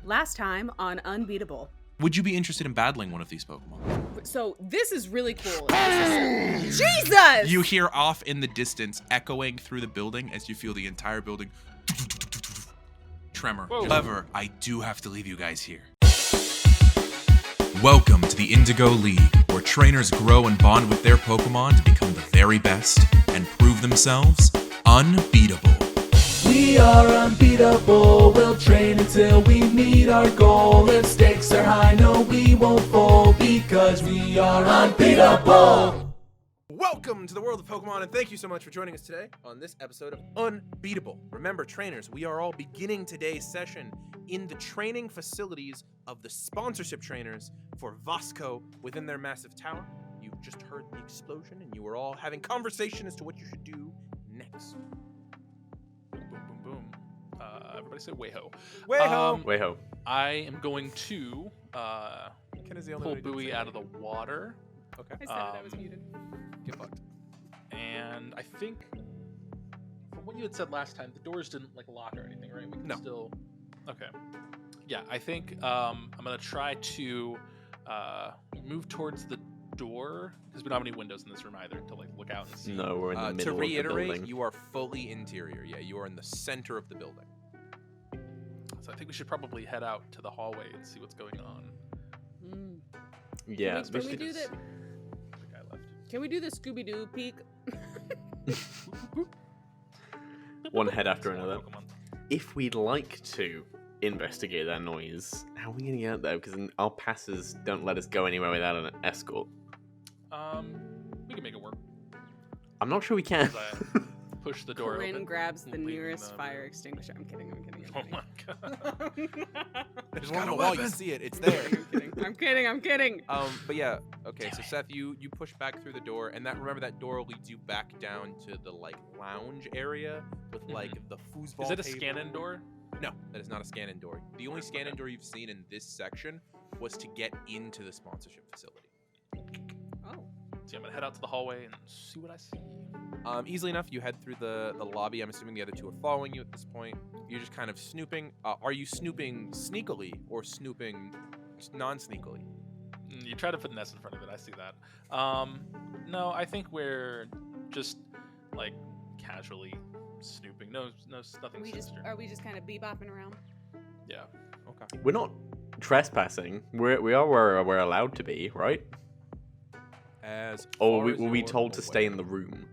Last time on Unbeatable. Would you be interested in battling one of these Pokemon? So this is really cool. Jesus! You hear off in the distance, echoing through the building as you feel the entire building tremor. Whoa. However, I do have to leave you guys here. Welcome to the Indigo League, where trainers grow and bond with their Pokemon to become the very best and prove themselves unbeatable. We are unbeatable, we'll train until we meet our goal. If stakes are high, no, we won't fall, because we are unbeatable. Welcome to the world of Pokemon, and thank you so much for joining us today on this episode of Unbeatable. Remember, trainers, we are all beginning today's session in the training facilities of the sponsorship trainers for Voss Co within their massive tower. You've just heard the explosion, and you are all having conversation as to what you should do next. Boom. Everybody say way-ho. Way-ho! Way-ho. I am going to Kenna's the only pull one who didn't Bowie say out of anything. the water. Okay. I said I was muted. Get fucked. And I think, from what you had said last time, the doors didn't lock or anything, right? We can No. still. Okay. Yeah, I think I'm gonna try to move towards the door because we don't have any windows in this room either to look out and see. No, we're in the To middle of the reiterate, building. you are fully interior. Yeah, you are in the center of the building. So I think we should probably head out to the hallway and see what's going on. Yeah, Can we especially do just- that? The guy left. Can we do the Scooby-Doo peek? One head after Some more another. Pokemon. If we'd like to investigate that noise, how are we going to get out there? Because our passes don't let us go anywhere without an escort. We can make it work. I'm not sure we can. As I push the door Coryne open. grabs the leaving nearest them. fire extinguisher. I'm kidding. Oh my god. There's one on the wall. You see it. It's there. I'm kidding. But yeah, okay. So Seth, you push back through the door, and remember that door leads you back down to the lounge area with the foosball. Is it a table. scan-in door? No, that is not a scan-in door. The only scan-in door you've seen in this section was to get into the sponsorship facility. Oh. So I'm gonna head out to the hallway and see what I see. Easily enough, you head through the lobby. I'm assuming the other two are following you at this point. You're just kind of snooping. Are you snooping sneakily or snooping non-sneakily? You try to put an S in front of it. I see that. No, I think we're just casually snooping. No, nothing sinister. Are we just kind of bebopping around? Yeah. Okay. We're not trespassing. We are where we're allowed to be, right? Or were we told to stay in the room?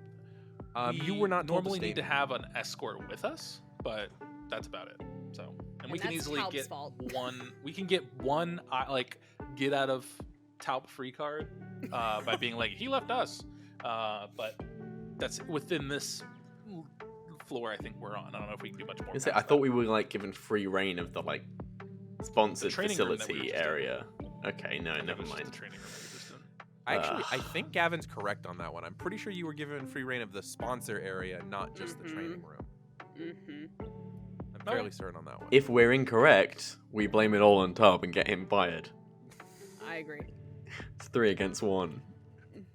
You were not told normally to stay need to there. have an escort with us, but that's about it. So, and we can that's easily Taub's get fault. one. We can get one get out of Taup free card by being he left us. But that's within this floor. I think we're on. I don't know if we can do much more. I thought we were given free reign of the sponsored The training room that we were facility just in. area. Okay, no, never mind. The training room that we were just in. Actually, I think Gavin's correct on that one. I'm pretty sure you were given free reign of the sponsor area, not just the training room. Mm-hmm. I'm fairly certain on that one. If we're incorrect, we blame it all on Tub and get him fired. I agree. It's 3 against 1.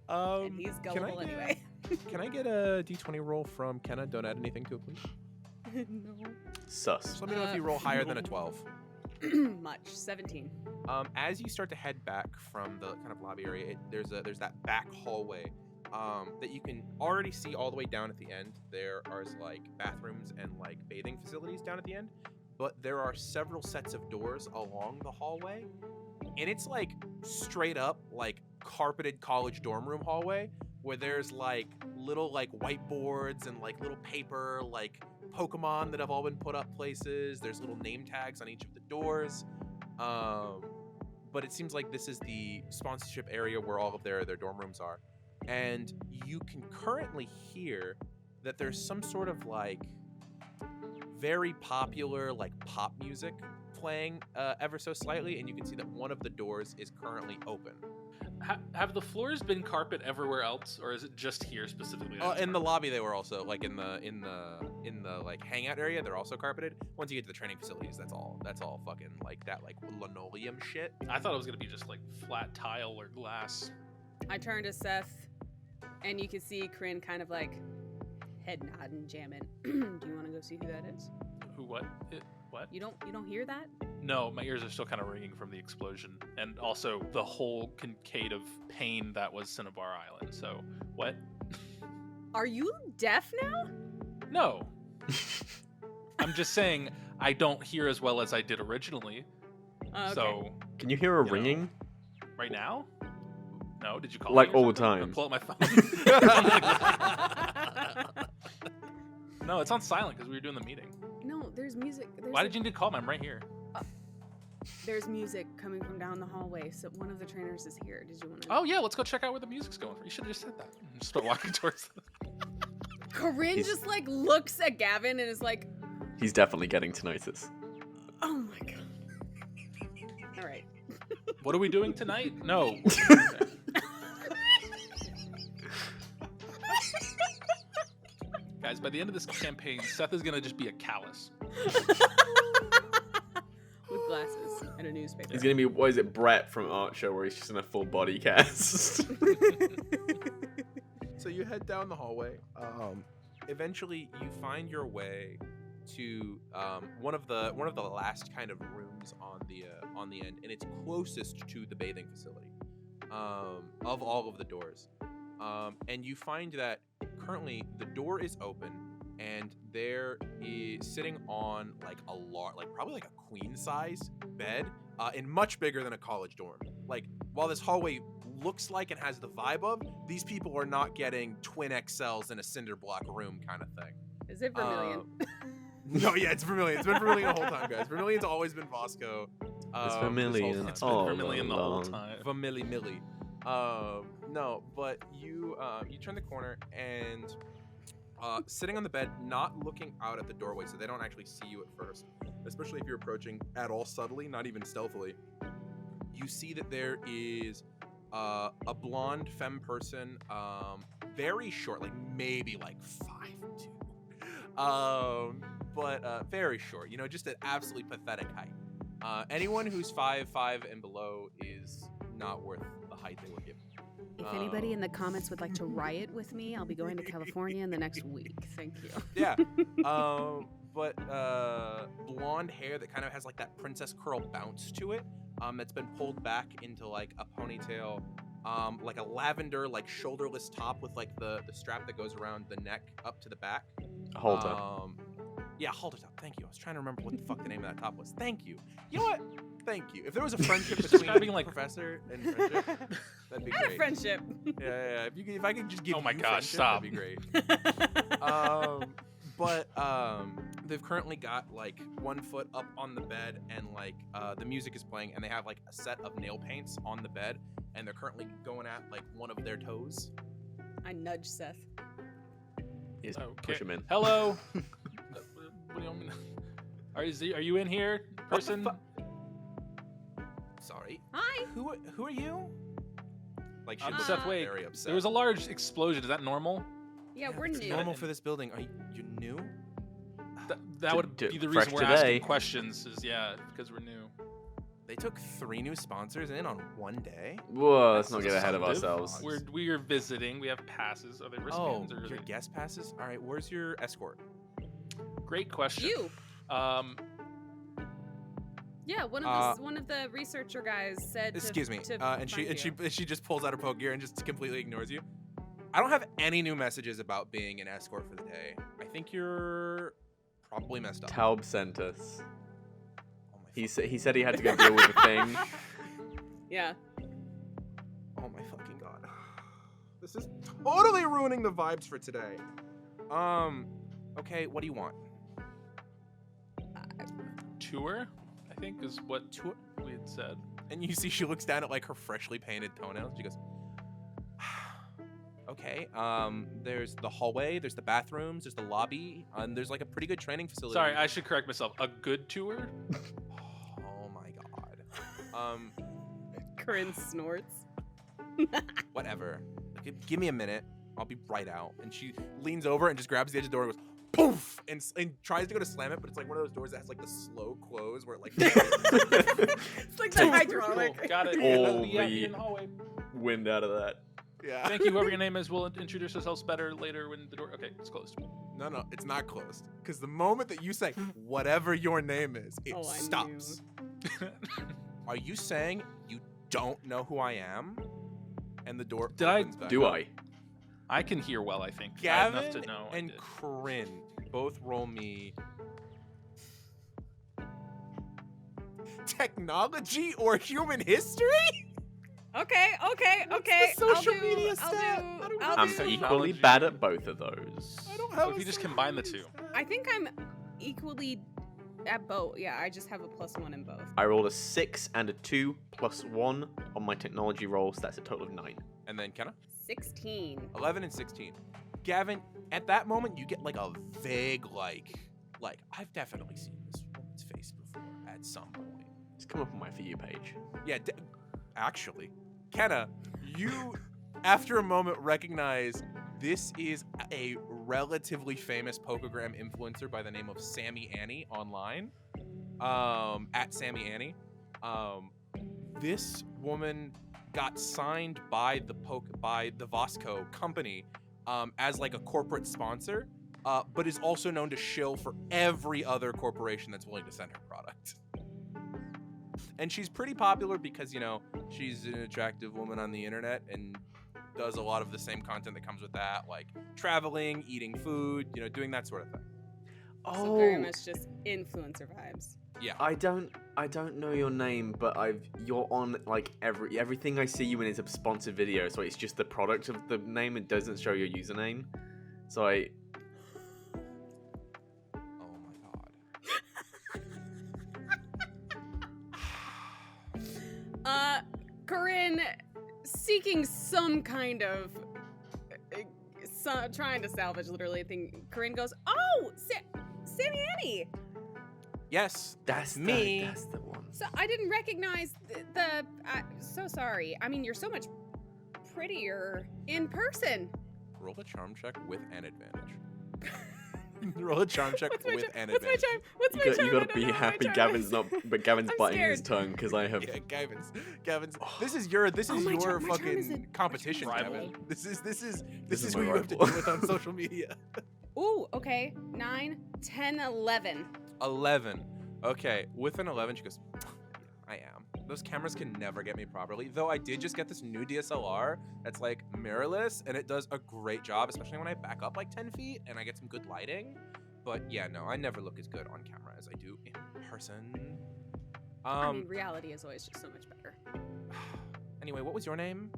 And he's gullible anyway. Can I get a d20 roll from Kenna? Don't add anything to it, please. No. Sus. Just let me know if you roll higher than a 12. Much. 17. As you start to head back from the kind of lobby area, there's that back hallway that you can already see all the way down at the end. There are bathrooms and bathing facilities down at the end, but there are several sets of doors along the hallway, and it's straight up carpeted college dorm room hallway where there's little whiteboards and little paper Pokemon that have all been put up places. There's little name tags on each of the doors. But it seems like this is the sponsorship area where all of their dorm rooms are. And you can currently hear that there's some sort of very popular pop music playing ever so slightly, and you can see that one of the doors is currently open. Have the floors been carpet everywhere else, or is it just here specifically? In the lobby, they were also in the hangout area. They're also carpeted. Once you get to the training facilities, that's all fucking that linoleum shit. I thought it was gonna be just flat tile or glass. I turn to Seth, and you can see Coryne kind of head nod and jamming. Do you want to go see who that is? Who? What? What? You don't hear that? No, my ears are still kind of ringing from the explosion, and also the whole concave of pain that was Cinnabar Island. So, what? Are you deaf now? No. I'm just saying I don't hear as well as I did originally. Okay. So, Can you hear a You know. ringing? right now? No, did you call Like me or all the something? time. Pull up my phone. No, it's on silent because we were doing the meeting. No, there's music. Why did you need to call me? I'm right here. There's music coming from down the hallway, so one of the trainers is here. Did you want to? Oh yeah, let's go check out where the music's going. You should have just said that. And start walking towards them. Corinne He's- just like looks at Gavin and is like, He's definitely getting tinnitus. "Oh my god!" All right. What are we doing tonight? No. Guys, by the end of this campaign, Seth is gonna just be a callus. With glasses and a newspaper. He's gonna be, what is it, Brett from Archer, where he's just in a full body cast. So you head down the hallway. Eventually, you find your way to one of the last kind of rooms on the end, and it's closest to the bathing facility of all of the doors. And you find that currently the door is open, and there is sitting on like a probably like a queen size bed, and much bigger than a college dorm. Like, while this hallway looks like and has the vibe of, these people are not getting twin XLs in a cinder block room kind of thing. Is it Vermilion? No, yeah, it's Vermilion. It's been Vermilion the whole time, guys. Vermilion's always been Voss Co. It's this whole Vermilion. time. It's been all Vermilion the whole along. time. Vermilly Millie. No, but you turn the corner and sitting on the bed, not looking out at the doorway, so they don't actually see you at first, especially if you're approaching at all subtly, not even stealthily. You see that there is a blonde femme person, very short, like maybe like 5'2", but very short. You know, just an absolutely pathetic height. Anyone who's 5'5" and below is not worth the height they were given. If anybody in the comments would like to riot with me, I'll be going to California in the next week. Thank you. Yeah. But blonde hair that kind of has like that princess curl bounce to it. That's been pulled back into like a ponytail. Like a lavender, like shoulderless top with like the strap that goes around the neck up to the back. Hold up. Yeah, halter top. Thank you. I was trying to remember what the fuck the name of that top was. Thank you. You know what? Thank you. If there was a friendship between Describing, like- professor and friendship, that'd be Not a great. friendship. Yeah. If I could just give Oh my you gosh, friendship, stop. that'd be great. But they've currently got like 1 foot up on the bed, and like the music is playing, and they have like a set of nail paints on the bed, and they're currently going at like one of their toes. I nudge Seth. Yes, Okay. push him in. Hello. What do you mean? Are you in here, person? Sorry. Hi. Who are you? Like, she I'm looks Seth Wake. very upset. There was a large explosion. Is that normal? Yeah, we're It's new. normal for this building. Are you new? That would be the fresh reason we're today. asking questions. Is because we're new. They took 3 new sponsors in on one day. Whoa, let's not That's get ahead of assumptive. ourselves. We are visiting. We have passes. Are they Oh, wristbands or are your they... guest passes? All right, where's your escort? Great question. You. Yeah, one of the researcher guys said. Excuse me. To And she just pulls out her poke gear and just completely ignores you. I don't have any new messages about being an escort for the day. I think you're probably messed up. Taub sent us. Oh my He fucking- said he had to go deal with a thing. Yeah. Oh my fucking god. This is totally ruining the vibes for today. Okay, what do you want? Tour, I think, is what we had said. And you see she looks down at like her freshly painted toenails. She goes, okay, there's the hallway, there's the bathrooms, there's the lobby, and there's like a pretty good training facility. Sorry, I should correct myself. A good tour? Oh my god. Corinne snorts. Whatever. Give me a minute. I'll be right out. And she leans over and just grabs the edge of the door and goes, poof! And tries to go to slam it, but it's like one of those doors that has like the slow close where it like... It's like the hydraulic. Cool, got it. All Yeah, the- in the hallway. Wind out of that. Yeah. Thank you, whoever your name is. We'll introduce ourselves better later when the door... Okay, it's closed. No, it's not closed. Because the moment that you say whatever your name is, it Oh, I stops. knew. Are you saying you don't know who I am? And the door Did I- opens back Do up. I can hear well, I think. I have Gavin enough to know. I and did. Coryne both roll me technology or human history? Okay. the social I'll media do, stat? I'll I do, don't I'll know. I'm do. so equally Technology. bad at both of those. I don't So have if a you just combine the social two. media I think I'm equally at both. Yeah, I just have a +1 in both. I rolled a 6 and a 2 plus 1 on my technology roll, so that's a total of 9. stat. And then Kenna? 16. 11 and 16. Gavin, at that moment, you get like a vague, like I've definitely seen this woman's face before at some point. It's come up on my For You page. Yeah, actually, Kenna, you, after a moment, recognize this is a relatively famous pokegram influencer by the name of Sammy Annie online, at Sammy Annie. This woman got signed by the Voss Co company as like a corporate sponsor, but is also known to shill for every other corporation that's willing to send her product. And she's pretty popular because, you know, she's an attractive woman on the internet and does a lot of the same content that comes with that, like traveling, eating food, you know, doing that sort of thing. So very much just influencer vibes. Yeah. I don't know your name, but you're on like everything I see you in is a sponsored video, so it's just the product of the name. It doesn't show your username. So Oh my god. Coryne, seeking some kind of trying to salvage literally a thing. Coryne goes, "Oh, Sammy Annie." Yes, that's me. That's the one. So I didn't recognize the so sorry. I mean, you're so much prettier in person. Roll a charm check with an advantage. Roll a charm check What's my with charm? an What's my advantage. charm? What's my You charm? I gotta don't be know what my happy. charm Gavin's is. not, but Gavin's I'm biting his scared. tongue because I have. Yeah, Gavin's. This is your Oh, my your charm is fucking competition, rival. Gavin. This is This is who my you have to rival. deal with on social media. Ooh, okay. 9, 10, 11. 11. Okay, with an 11, she goes, I am. Those cameras can never get me properly. Though I did just get this new DSLR that's like mirrorless, and it does a great job, especially when I back up like 10 feet and I get some good lighting. But yeah, no, I never look as good on camera as I do in person. I mean, reality is always just so much better. Anyway, what was your name?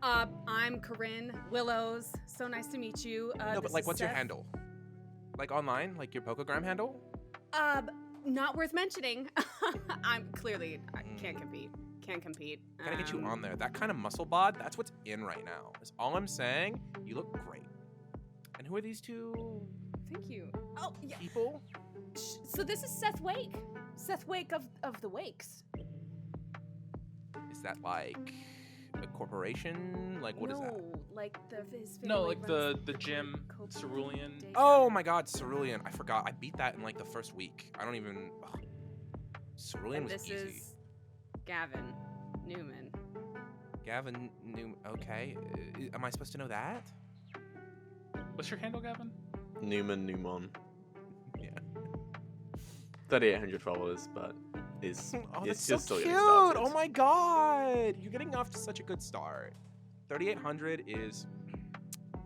I'm Coryne Willows. So nice to meet you. No, but this like, is what's your Seth. handle? Like online, like your Pokegram handle? Not worth mentioning. I can't compete. Can't compete. Gotta get you on there. That kind of muscle bod, that's what's in right now. That's all I'm saying. You look great. And who are these two Thank you. Oh, yeah. people? So this is Seth Wake. Seth Wake of the Wakes. Is that like a corporation? Like, what is that? No, like his family No, like the runs gym, Cope Cerulean. Day Oh Job. my god, Cerulean. I forgot. I beat that in like the first week. I don't even. Ugh. Cerulean And was this easy. is Gavin Newman. Gavin Newman. Okay. Am I supposed to know that? What's your handle, Gavin? Newman. Yeah. 3,800 followers, but it's Oh, it's that's so just still cute. getting started. Oh my god. You're getting off to such a good start. 3,800 is.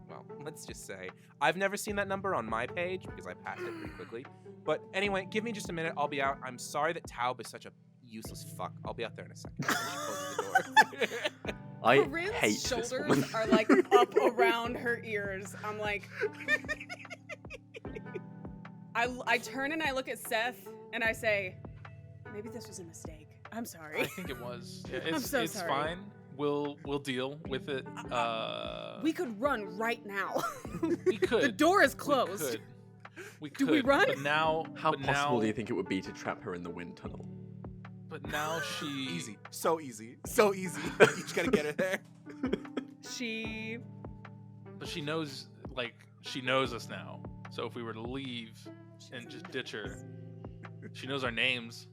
Well, let's just say I've never seen that number on my page because I passed it pretty quickly. But anyway, give me just a minute. I'll be out. I'm sorry that Taub is such a useless fuck. I'll be out there in a second. She closes the door. I Corinne's hate this shoulders woman. are like up around her ears. I'm like, I turn and I look at Seth and I say, maybe this was a mistake. I'm sorry. I think it was. Yeah, I'm it's so it's sorry. fine. We'll deal with it. We could run right now. We could. The door is We closed. could. We Do could. we run? But now, How but possible now, do you think it would be to trap her in the wind tunnel? But now she. Easy. So easy. So easy. You just gotta get her there. She. But she knows, like, she knows us now. So if we were to leave and just ditch her, she knows our names.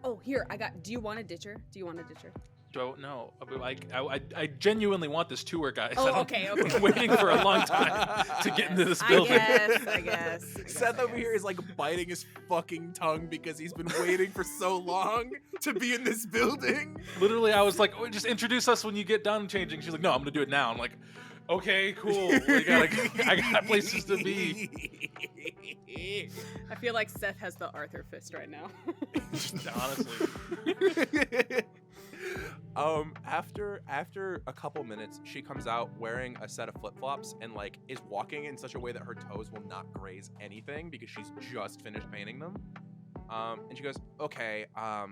Oh, here, I got. Do you want a ditcher? Do you want a ditcher? don't know. I genuinely want this tour, guys. Oh, okay. I've been waiting for a long time to get into this building. I guess. Seth over here is like biting his fucking tongue because he's been waiting for so long to be in this building. Literally, I was like, oh, just introduce us when you get done changing. She's like, no, I'm going to do it now. I'm like, okay, cool. I got places to be. I feel like Seth has the Arthur fist right now. Honestly. After a couple minutes, she comes out wearing a set of flip-flops and like is walking in such a way that her toes will not graze anything because she's just finished painting them. And she goes, okay, I've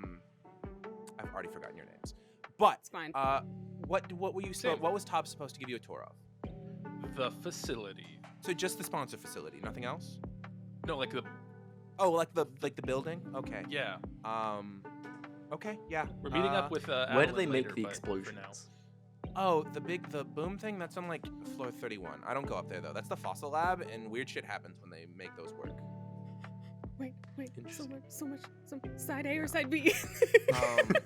already forgotten your names. But It's fine. what were you saying? What was Todd supposed to give you a tour of? The facility. So just the sponsor facility, nothing else? No, like the Oh, like the building? Okay. yeah. Okay, yeah. We're meeting up with. Where do Adeline they make later, the but for now. explosions? Oh, the boom thing, that's on like floor 31. I don't go up there though. That's the fossil lab, and weird shit happens when they make those work. Wait. Interesting. So much. Side A or side B?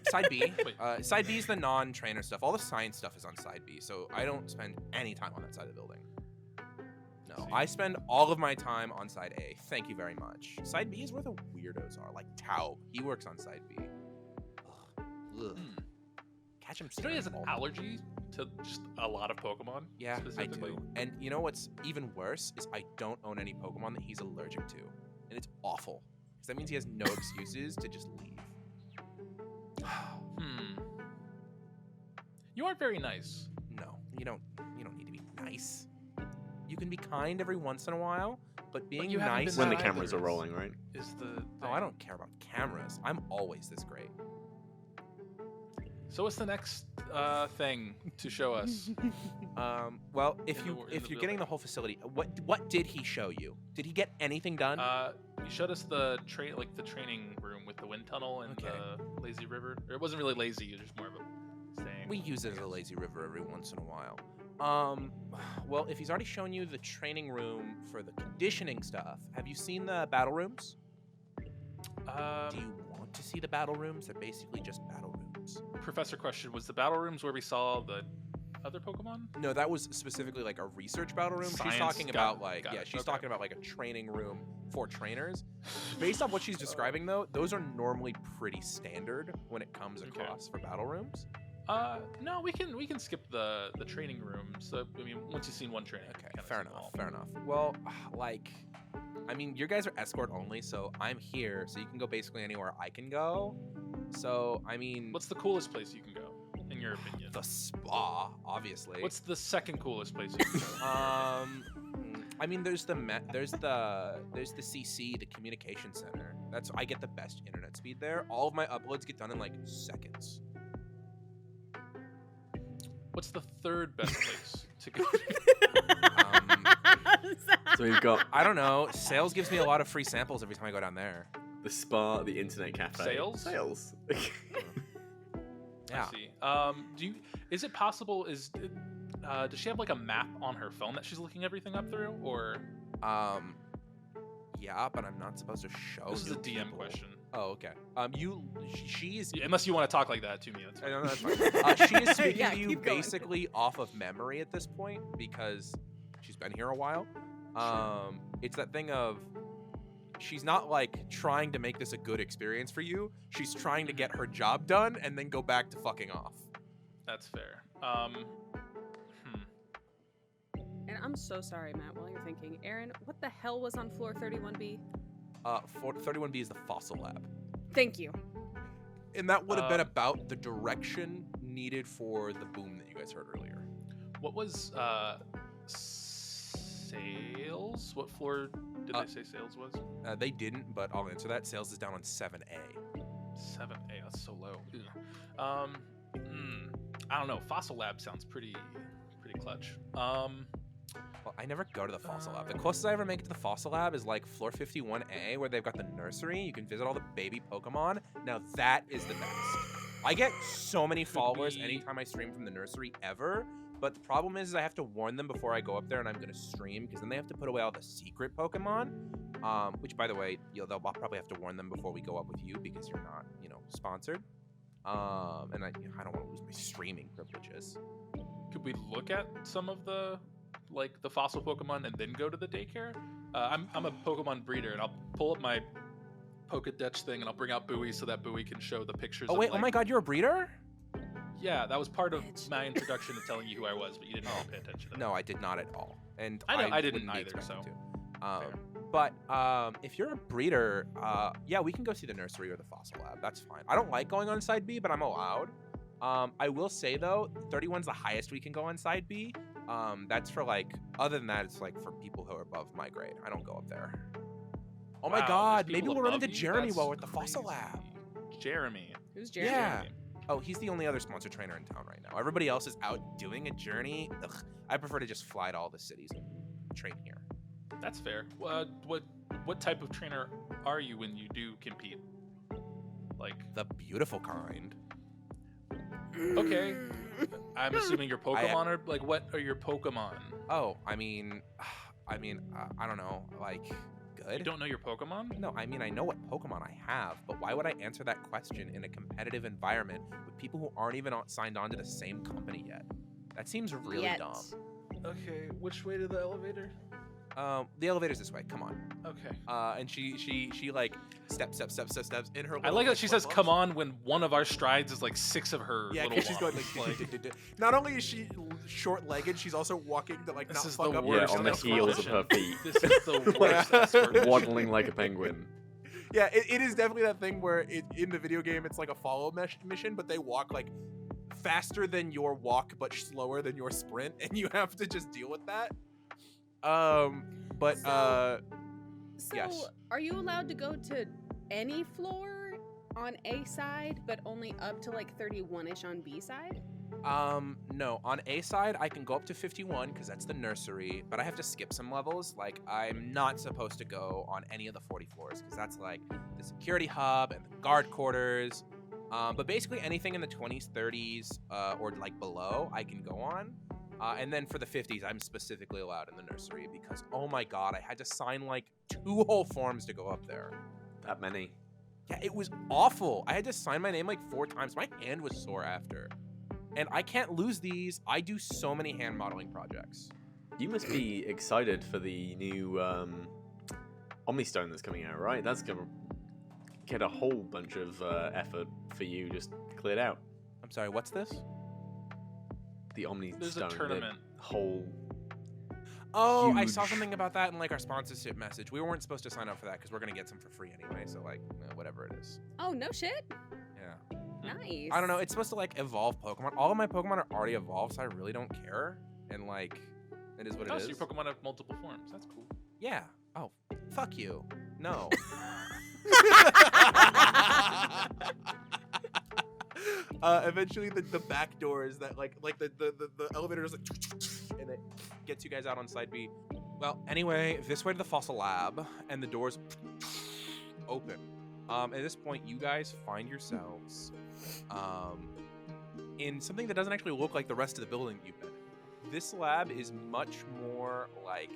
Side B. Wait. Side B is the non-trainer stuff. All the science stuff is on side B, so I don't spend any time on that side of the building. No, See. I spend all of my time on side A. Thank you very much. Side B is where the weirdos are, like Taub. He works on side B. Ugh. Catch him. You know he has an staring all- allergy to just a lot of Pokemon. Yeah, I specifically. do. And you know what's even worse is I don't own any Pokemon that he's allergic to, and it's awful. Because that means he has no excuses to just leave. You aren't very nice. No, you don't need to be nice. You can be kind every once in a while, but being you haven't nice been When the that cameras are either. rolling, right? Is the Oh, I don't care about cameras. I'm always this great. So what's the next thing to show us? Well, if In you the if you're getting building. the whole facility, what did he show you? Did he get anything done? You showed us the training room with the wind tunnel and Okay. the lazy river. Or it wasn't really lazy. It was just more of a thing. We use it as a lazy river every once in a while. Well, if he's already shown you the training room for the conditioning stuff, have you seen the battle rooms? Do you want to see the battle rooms? They're basically just battle rooms. Professor question, was the battle rooms where we saw the other Pokemon? No, that was specifically like a research battle room. Science, She's talking got about it, like got it, she's okay. talking about like a training room for trainers. Based on what she's describing though, those are normally pretty standard when it comes Okay. across for battle rooms. No, we can skip the training rooms. I mean, once you've seen one training. Okay, you've kinda fair seen enough. all. Fair enough. Well, like, I mean, your guys are escort only, so I'm here, so you can go basically anywhere I can go. So, I mean, What's the coolest place you can go, in your opinion? the spa, obviously. What's the second coolest place you can go? I mean, there's the CC, the communication center. I get the best internet speed there. All of my uploads get done in like seconds. What's the third best place to go? So we've got I don't know. Sales gives me a lot of free samples every time I go down there. the spa, the internet cafe. Sales? Sales. Yeah. I see. Is it possible? Does she have like a map on her phone that she's looking everything up through, or Yeah, but I'm not supposed to show. this is you a DM people. question? Oh, okay. She's. Unless you want to talk like that to me. That's I fine. know that's fine. She is speaking Yeah, to you keep going. basically off of memory at this point because she's been here a while. It's that thing of she's not like trying to make this a good experience for you. She's trying to get her job done and then go back to fucking off. That's fair. And I'm so sorry, Matt, while you're thinking. Aaron, what the hell was on floor 31B? 31B is the fossil lab. Thank you. And that would have been about the direction needed for the boom that you guys heard earlier. What was sales? What floor did they say sales was? They didn't, but I'll answer that. Sales is down on 7A. 7A. That's so low. Ugh. I don't know. Fossil Lab sounds pretty clutch. Well, I never go to the fossil lab. The closest I ever make it to the fossil lab is like floor 51A, where they've got the nursery. You can visit all the baby Pokemon. Now that is the best. I get so many followers we- anytime I stream from the nursery ever. But the problem is I have to warn them before I go up there and I'm going to stream, because then they have to put away all the secret Pokemon. Which, by the way, they'll probably have to warn them before we go up with you because you're not, sponsored. And I don't want to lose my streaming privileges. Could we look at some of the fossil Pokemon and then go to the daycare? I'm a Pokemon breeder, and I'll pull up my Pokédex thing and I'll bring out Bowie so that Bowie can show the pictures. Oh wait, oh my God, you're a breeder? Yeah, that was part of my introduction to telling you who I was, but you didn't really pay attention to that. No, I did not at all. And I know, I didn't wouldn't be either, expecting so. to. But if you're a breeder, yeah, we can go see the nursery or the fossil lab. That's fine. I don't like going on side B, but I'm allowed. I will say though, 31's the highest we can go on side B. That's for like, other than that, it's like for people who are above my grade. I don't go up there. Oh my Wow, God, there's maybe people we'll run above into you? Jeremy That's while we're at the fossil crazy. lab. Jeremy. Who's Jeremy? Yeah. Oh, he's the only other sponsored trainer in town right now. Everybody else is out doing a journey. Ugh, I prefer to just fly to all the cities and train here. That's fair. What type of trainer are you when you do compete? Like, The beautiful kind. okay, I'm assuming your Pokemon are like, what are your Pokemon? Oh, I mean, I don't know, like, good. You don't know your Pokemon? No, I mean, I know what Pokemon I have, but why would I answer that question in a competitive environment with people who aren't even signed on to the same company yet? That seems really Yet. dumb. Okay, which way to the elevator? The elevator's this way. Come on. Okay. And she like steps in her. I little, like that she says flip-flops. "come on" when one of our strides is like 6 of her. Yeah, little because she's going walks. like. Not only is she short-legged, she's also walking to like This not is fuck the up. Yeah, worst on the escort heels of mission. her feet. This is the worst escort mission. Waddling like a penguin. Yeah, it is definitely that thing where in the video game it's like a follow mission, but they walk like faster than your walk but slower than your sprint, and you have to just deal with that. But So, yes. are you allowed to go to any floor on A side, but only up to like 31-ish on B side? No, on A side I can go up to 51 because that's the nursery, but I have to skip some levels. Like I'm not supposed to go on any of the 40 floors because that's like the security hub and the guard quarters. But basically anything in the 20s, 30s, or like below, I can go on. And then for the 50s, I'm specifically allowed in the nursery because, oh my God, I had to sign like 2 whole forms to go up there. That many. Yeah, it was awful. I had to sign my name like 4 times. My hand was sore after. And I can't lose these. I do so many hand modeling projects. You must be excited for the new Omnistone that's coming out, right? That's gonna get a whole bunch of effort for you just cleared out. I'm sorry, what's this? The Omnistone. There's a the tournament. whole. Oh, I saw Huge. something about that in like our sponsorship message. We weren't supposed to sign up for that because we're going to get some for free anyway. So like, whatever it is. Oh, no shit. Yeah. Nice. I don't know. It's supposed to like evolve Pokemon. All of my Pokemon are already evolved, so I really don't care. And like, it is what Oh, it so is. your Pokemon have multiple forms. That's cool. Yeah. Oh, fuck you. No. Eventually, the back doors that like the elevator is like, and it gets you guys out on side B. Well, anyway, this way to the fossil lab, and the doors open. At this point, you guys find yourselves in something that doesn't actually look like the rest of the building you've been in. This lab is much more like,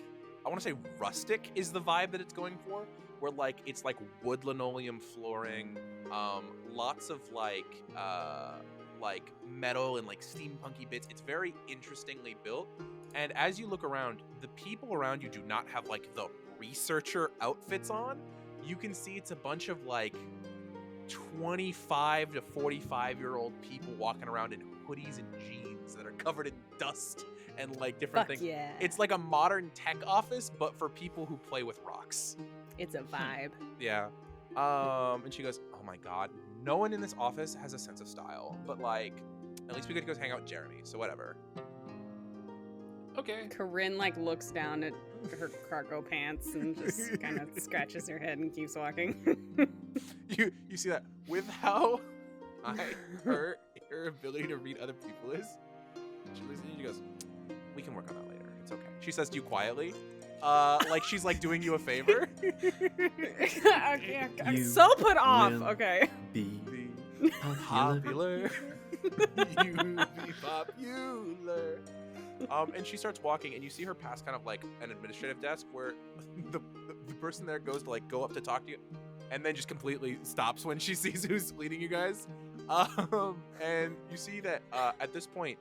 I want to say rustic is the vibe that it's going for, where like it's like wood linoleum flooring, lots of like metal and like steampunky bits. It's very interestingly built. And as you look around, the people around you do not have like the researcher outfits on. You can see it's a bunch of like 25 to 45-year-old people walking around in hoodies and jeans that are covered in dust and like different Fuck things. yeah. It's like a modern tech office, but for people who play with rocks. It's a vibe. Yeah. And she goes, oh my God, no one in this office has a sense of style, but like, at least we get to go hang out with Jeremy, so whatever. Okay. Coryne like looks down at her cargo pants and just kind of scratches her head and keeps walking. You see that with how her ability to read other people is? She looks at you and she goes, we can work on that later. It's okay. She says to you quietly, like she's like doing you a favor. Okay, I'm You so put off. will Okay. Be Popular. You be popular. And she starts walking, and you see her pass kind of like an administrative desk where the person there goes to like go up to talk to you, and then just completely stops when she sees who's leading you guys. And you see that at this point,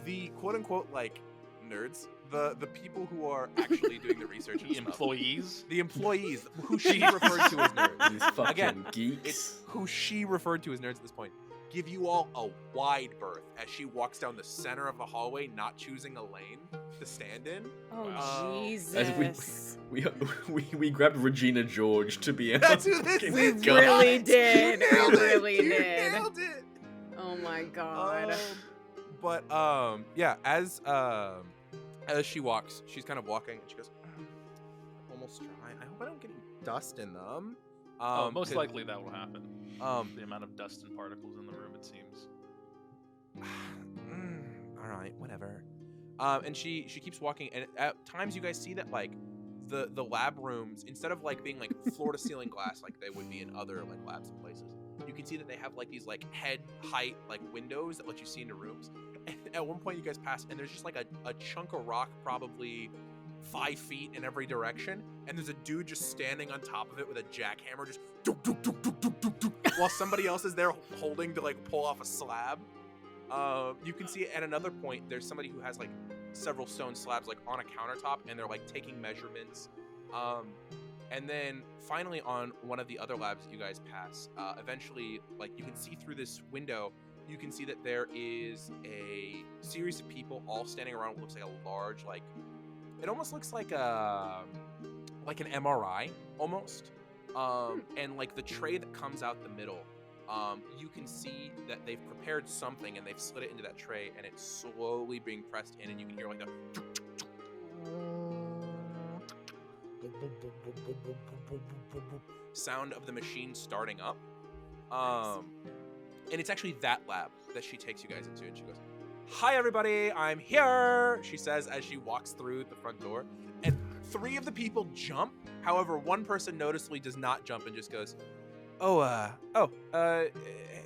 the quote unquote like nerds, the people who are actually doing the research, and The stuff, employees. who she referred to as nerds, These fucking Again, geeks. it's who she referred to as nerds at this point, give you all a wide berth as she walks down the center of the hallway, not choosing a lane to stand in. Oh, Wow. Jesus. We grabbed Regina George to be. That's who this fucking is. We guy. really did. You nailed We it. really You did. nailed it. Oh my god. But yeah, as she walks, she's kind of walking, and she goes, almost dry. I hope I don't get any dust in them. Most 'cause, likely that will happen. The amount of dust and particles in the room, it seems. All right, whatever. And she keeps walking, and at times you guys see that like the lab rooms, instead of like being like floor to ceiling glass like they would be in other like labs and places, you can see that they have like these like head height like windows that let you see into rooms. And at one point you guys pass, and there's just like a chunk of rock, probably 5 feet in every direction, and there's a dude just standing on top of it with a jackhammer, just duk, duk, duk, duk, duk, duk, duk, while somebody else is there holding to like pull off a slab. You can see at another point there's somebody who has like several stone slabs like on a countertop, and they're like taking measurements. And then finally on one of the other labs that you guys pass, eventually like you can see through this window, you can see that there is a series of people all standing around what looks like a large, like, it almost looks like an MRI almost. And like the tray that comes out the middle, you can see that they've prepared something and they've slid it into that tray, and it's slowly being pressed in, and you can hear like the sound of the machine starting up. And it's actually that lab that she takes you guys into, and she goes, "Hi everybody, I'm here," she says as she walks through the front door. And 3 of the people jump. However, one person noticeably does not jump and just goes,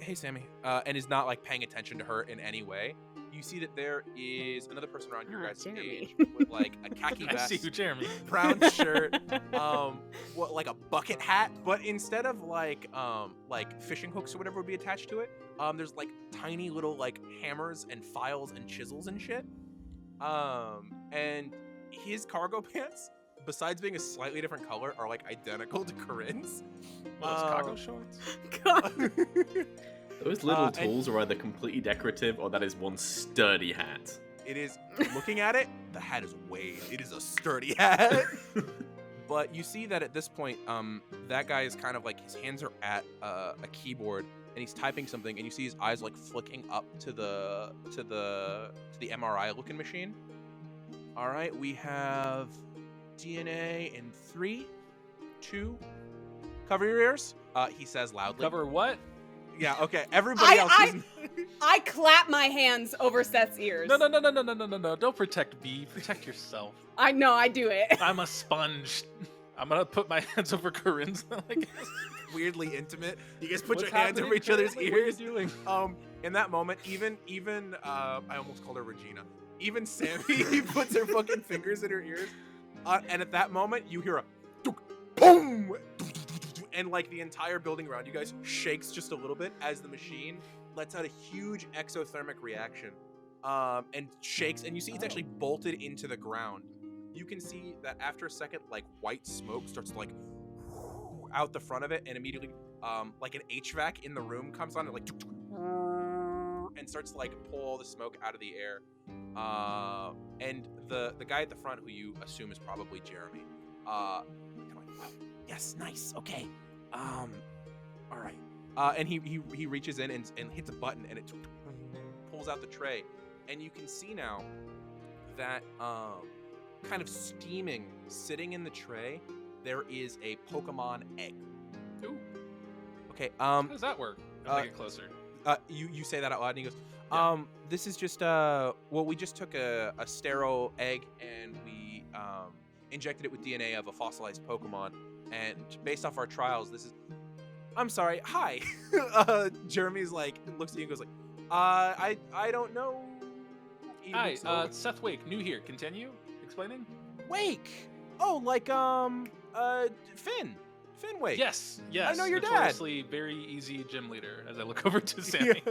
hey Sammy, and is not like paying attention to her in any way. You see that there is another person around your guys' Jeremy. age with like a khaki I vest, see you, Jeremy. brown shirt, like a bucket hat, but instead of like fishing hooks or whatever would be attached to it, there's like tiny little like hammers and files and chisels and shit. And his cargo pants, besides being a slightly different color, are like identical to Coryne's. Those cargo shorts. God. Those little and- tools are either completely decorative or that is one sturdy hat. It is, looking at it, the hat is it is a sturdy hat. But you see that at this point, that guy is kind of like, his hands are at a keyboard, and he's typing something, and you see his eyes like flicking up to the MRI looking machine. All right, we have DNA in 3, 2. Cover your ears. He says loudly. Cover what? Yeah. Okay. Everybody else. I clap my hands over Seth's ears. No. Don't protect me. Protect yourself. I know, I do it. I'm a sponge. I'm gonna put my hands over Corinne's. I guess. Weirdly intimate. You guys put What's your hands over happening each other's currently? What are you ears. doing? In that moment, even I almost called her Regina. Even Sammy puts her fucking fingers in her ears, and at that moment, you hear a duk, boom, and like the entire building around you guys shakes just a little bit as the machine lets out a huge exothermic reaction, and shakes, and you see it's actually bolted into the ground. You can see that after a second, like white smoke starts to like out the front of it, and immediately, like an HVAC in the room comes on and like and starts to like pull all the smoke out of the air. And the guy at the front, who you assume is probably Jeremy, kind of like, wow, yes, nice, okay, all right. And he reaches in and hits a button, and it pulls out the tray, and you can see now that kind of steaming, sitting in the tray, there is a Pokemon egg. Ooh. Okay. How does that work? I'll get closer. You say that out loud, and he goes, this is just we just took a sterile egg, and we injected it with DNA of a fossilized Pokemon, and based off our trials, this is. I'm sorry. Hi. Jeremy's like looks at you and goes like, I don't know. He Hi, looks over. Seth Wake, new here. Continue explaining. Wake. Oh, like Finn. Finway. Yes. I know your dad. Notoriously very easy gym leader. As I look over to Sammy.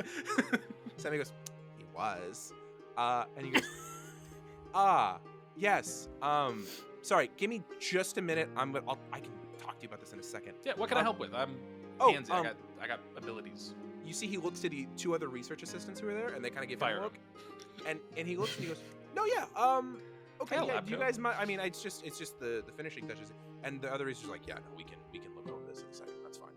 Sammy goes, he was. And he goes, yes. Sorry, give me just a minute. I can talk to you about this in a second. Yeah. What can I help with? I'm handsy. I got abilities. You see, he looks to the 2 other research assistants who are there, and they kind of give him a look. And he looks and he goes, no, yeah, okay, yeah, you guys might. I mean, it's just the finishing touches. And the other researchers are like, yeah, no, we can look over this in a second. That's fine.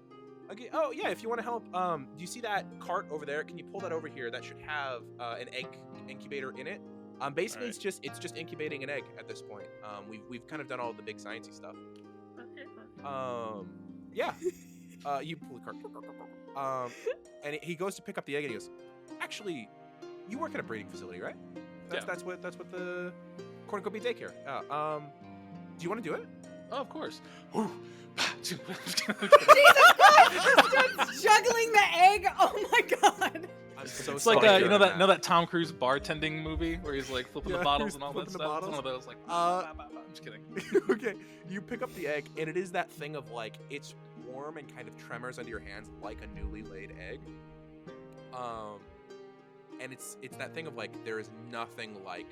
Okay. Oh yeah, if you want to help, do you see that cart over there? Can you pull that over here? That should have an egg incubator in it. Basically, Right. it's just incubating an egg at this point. We've kind of done all the big sciencey stuff. Yeah. You pull the cart. And he goes to pick up the egg and he goes, actually, you work at a breeding facility, right? That's what the cornucopia daycare. Do you want to do it? Oh, of course. Jesus Christ! Starts juggling the egg. Oh my god. I'm so It's sorry. like for you know that Tom Cruise bartending movie where he's like flipping Yeah, the bottles he's and all that flipping the stuff. It's bottles. one of those like. I'm just kidding. Okay, you pick up the egg, and it is that thing of like it's warm and kind of tremors under your hands like a newly laid egg. And it's that thing of like there is nothing like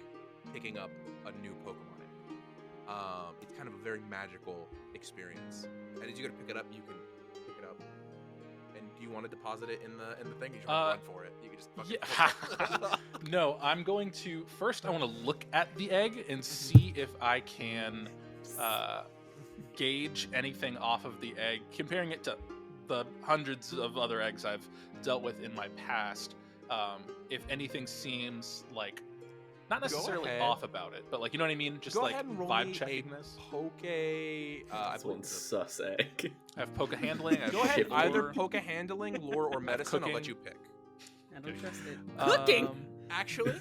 picking up a new Pokemon egg. It's kind of a very magical experience. And as you go to pick it up, you can pick it up. And do you want to deposit it in the thing? You just want to run for it. You can just fucking Yeah. No, I'm going to first. I want to look at the egg and see if I can gauge anything off of the egg, comparing it to the hundreds of other eggs I've dealt with in my past. If anything seems like not necessarily ahead. off about it, but like you know what I mean, just Go like ahead and roll vibe me checking a this. Poke. That's one sus egg. I have poke handling. I have Go ahead, shift either lore. poke handling, lore, or medicine. I'll let cooking. you pick. I don't trust it. Um, Cooking. Actually,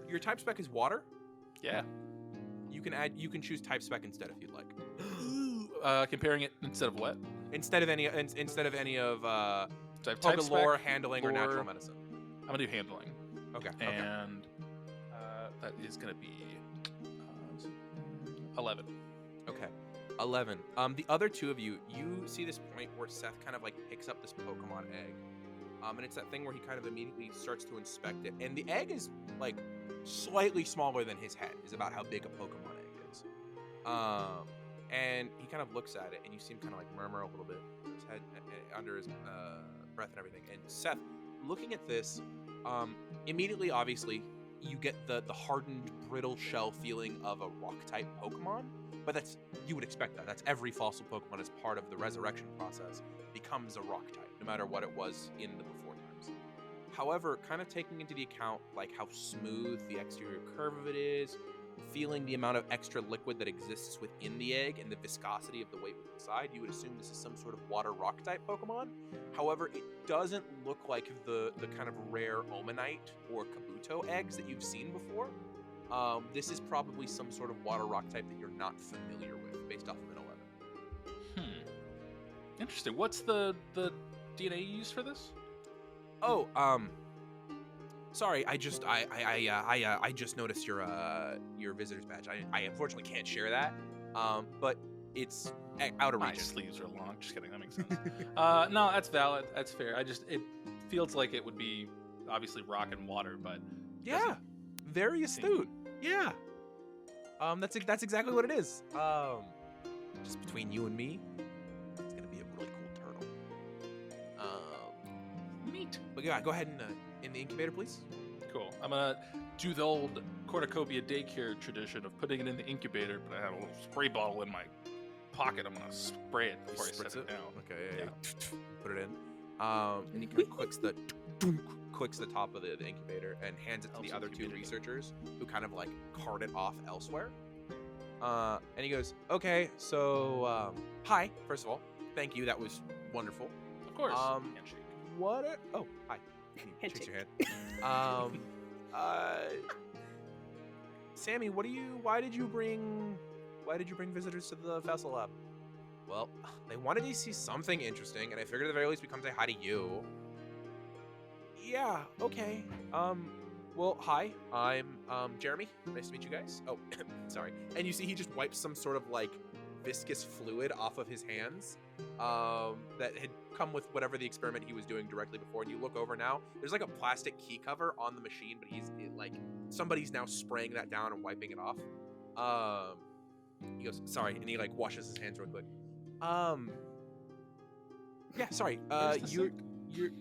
your type spec is water. Yeah. You can choose type spec instead if you'd like. Comparing it instead of what? Instead of any of So I have poke type spec, lore, handling, or lore. natural medicine. I'm gonna do handling. Okay. And that is gonna be 11. Okay. 11. The other 2 of you see this point where Seth kind of like picks up this Pokemon egg. And it's that thing where he kind of immediately starts to inspect it. And the egg is like slightly smaller than his head, is about how big a Pokemon egg is. And he kind of looks at it, and you see him kind of like murmur a little bit under his head, under his breath and everything. And Seth, looking at this, immediately, obviously, you get the hardened, brittle shell feeling of a rock-type Pokemon. But you would expect that. That's every fossil Pokemon as part of the resurrection process becomes a rock type, no matter what it was in the before times. However, kind of taking into the account like how smooth the exterior curve of it is, feeling the amount of extra liquid that exists within the egg and the viscosity of the weight inside, you would assume this is some sort of water rock type Pokemon. However, it doesn't look like the kind of rare Omanite or Kabuto eggs that you've seen before. This is probably some sort of water rock type that you're not familiar with, based off of an 11. Interesting. What's the DNA you use for this? Oh, sorry. I just noticed your visitor's badge. I unfortunately can't share that. But it's out of My region. sleeves are long. Just kidding. That makes sense. No, that's valid. That's fair. It feels like it would be obviously rock and water, but Yeah, very astute. Yeah. That's exactly what it is. Just between you and me, it's gonna be a really cool turtle. neat. But yeah, go ahead and in the incubator, please. Cool. I'm gonna do the old cornucopia daycare tradition of putting it in the incubator, but I have a little spray bottle in my pocket. I'm gonna spray it before I set Spritz it down. Okay, yeah. Yeah. Put it in. And he kind of clicks the top of the incubator and hands it to Helps the other 2 incubate it. researchers who kind of like cart it off elsewhere. And he goes, okay, so hi, first of all, thank you, that was wonderful. Of course. Handshake. Oh, hi. He shakes your hand. Sammy, why did you bring visitors to the Fossil Lab? Well, they wanted to see something interesting, and I figured at the very least we come say hi to you. Yeah, okay. Well, hi, I'm Jeremy. Nice to meet you guys. Oh, sorry. And you see he just wipes some sort of like viscous fluid off of his hands that had come with whatever the experiment he was doing directly before. And you look over now, there's like a plastic key cover on the machine, but somebody's now spraying that down and wiping it off. He goes, sorry, and he like washes his hands real quick. Yeah, sorry. You're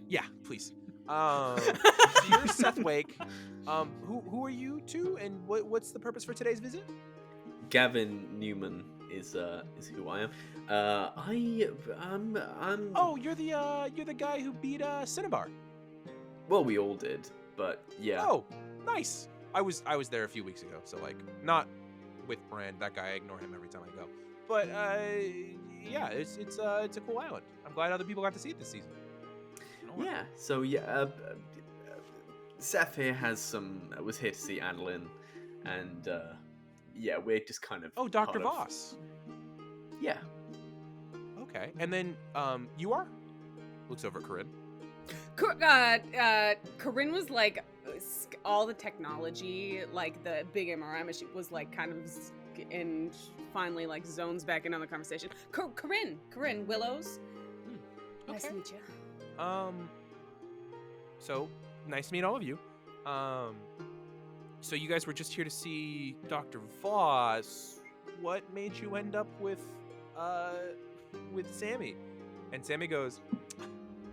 yeah, please. So you're Seth Wake. Who are you two, and what's the purpose for today's visit? Gavin Newman is who I am. I'm. Oh, you're the guy who beat Cinnabar. Well, we all did, but yeah. Oh, nice. I was there a few weeks ago, so like not with Brand. That guy, I ignore him every time I go. But yeah, it's a cool island. I'm glad other people got to see it this season. Yeah. So yeah, Seth here was here to see Adeline, and yeah, we're just kind of. Oh, Dr. Voss. Yeah. Okay, and then you are. Looks over at Coryne. Coryne was like all the technology, like the big MRI machine was like kind of, and finally like zones back in on the conversation. Coryne Willows. Okay. Nice to meet you. So nice to meet all of you. So you guys were just here to see Dr. Voss. What made you end up with Sammy? And Sammy goes,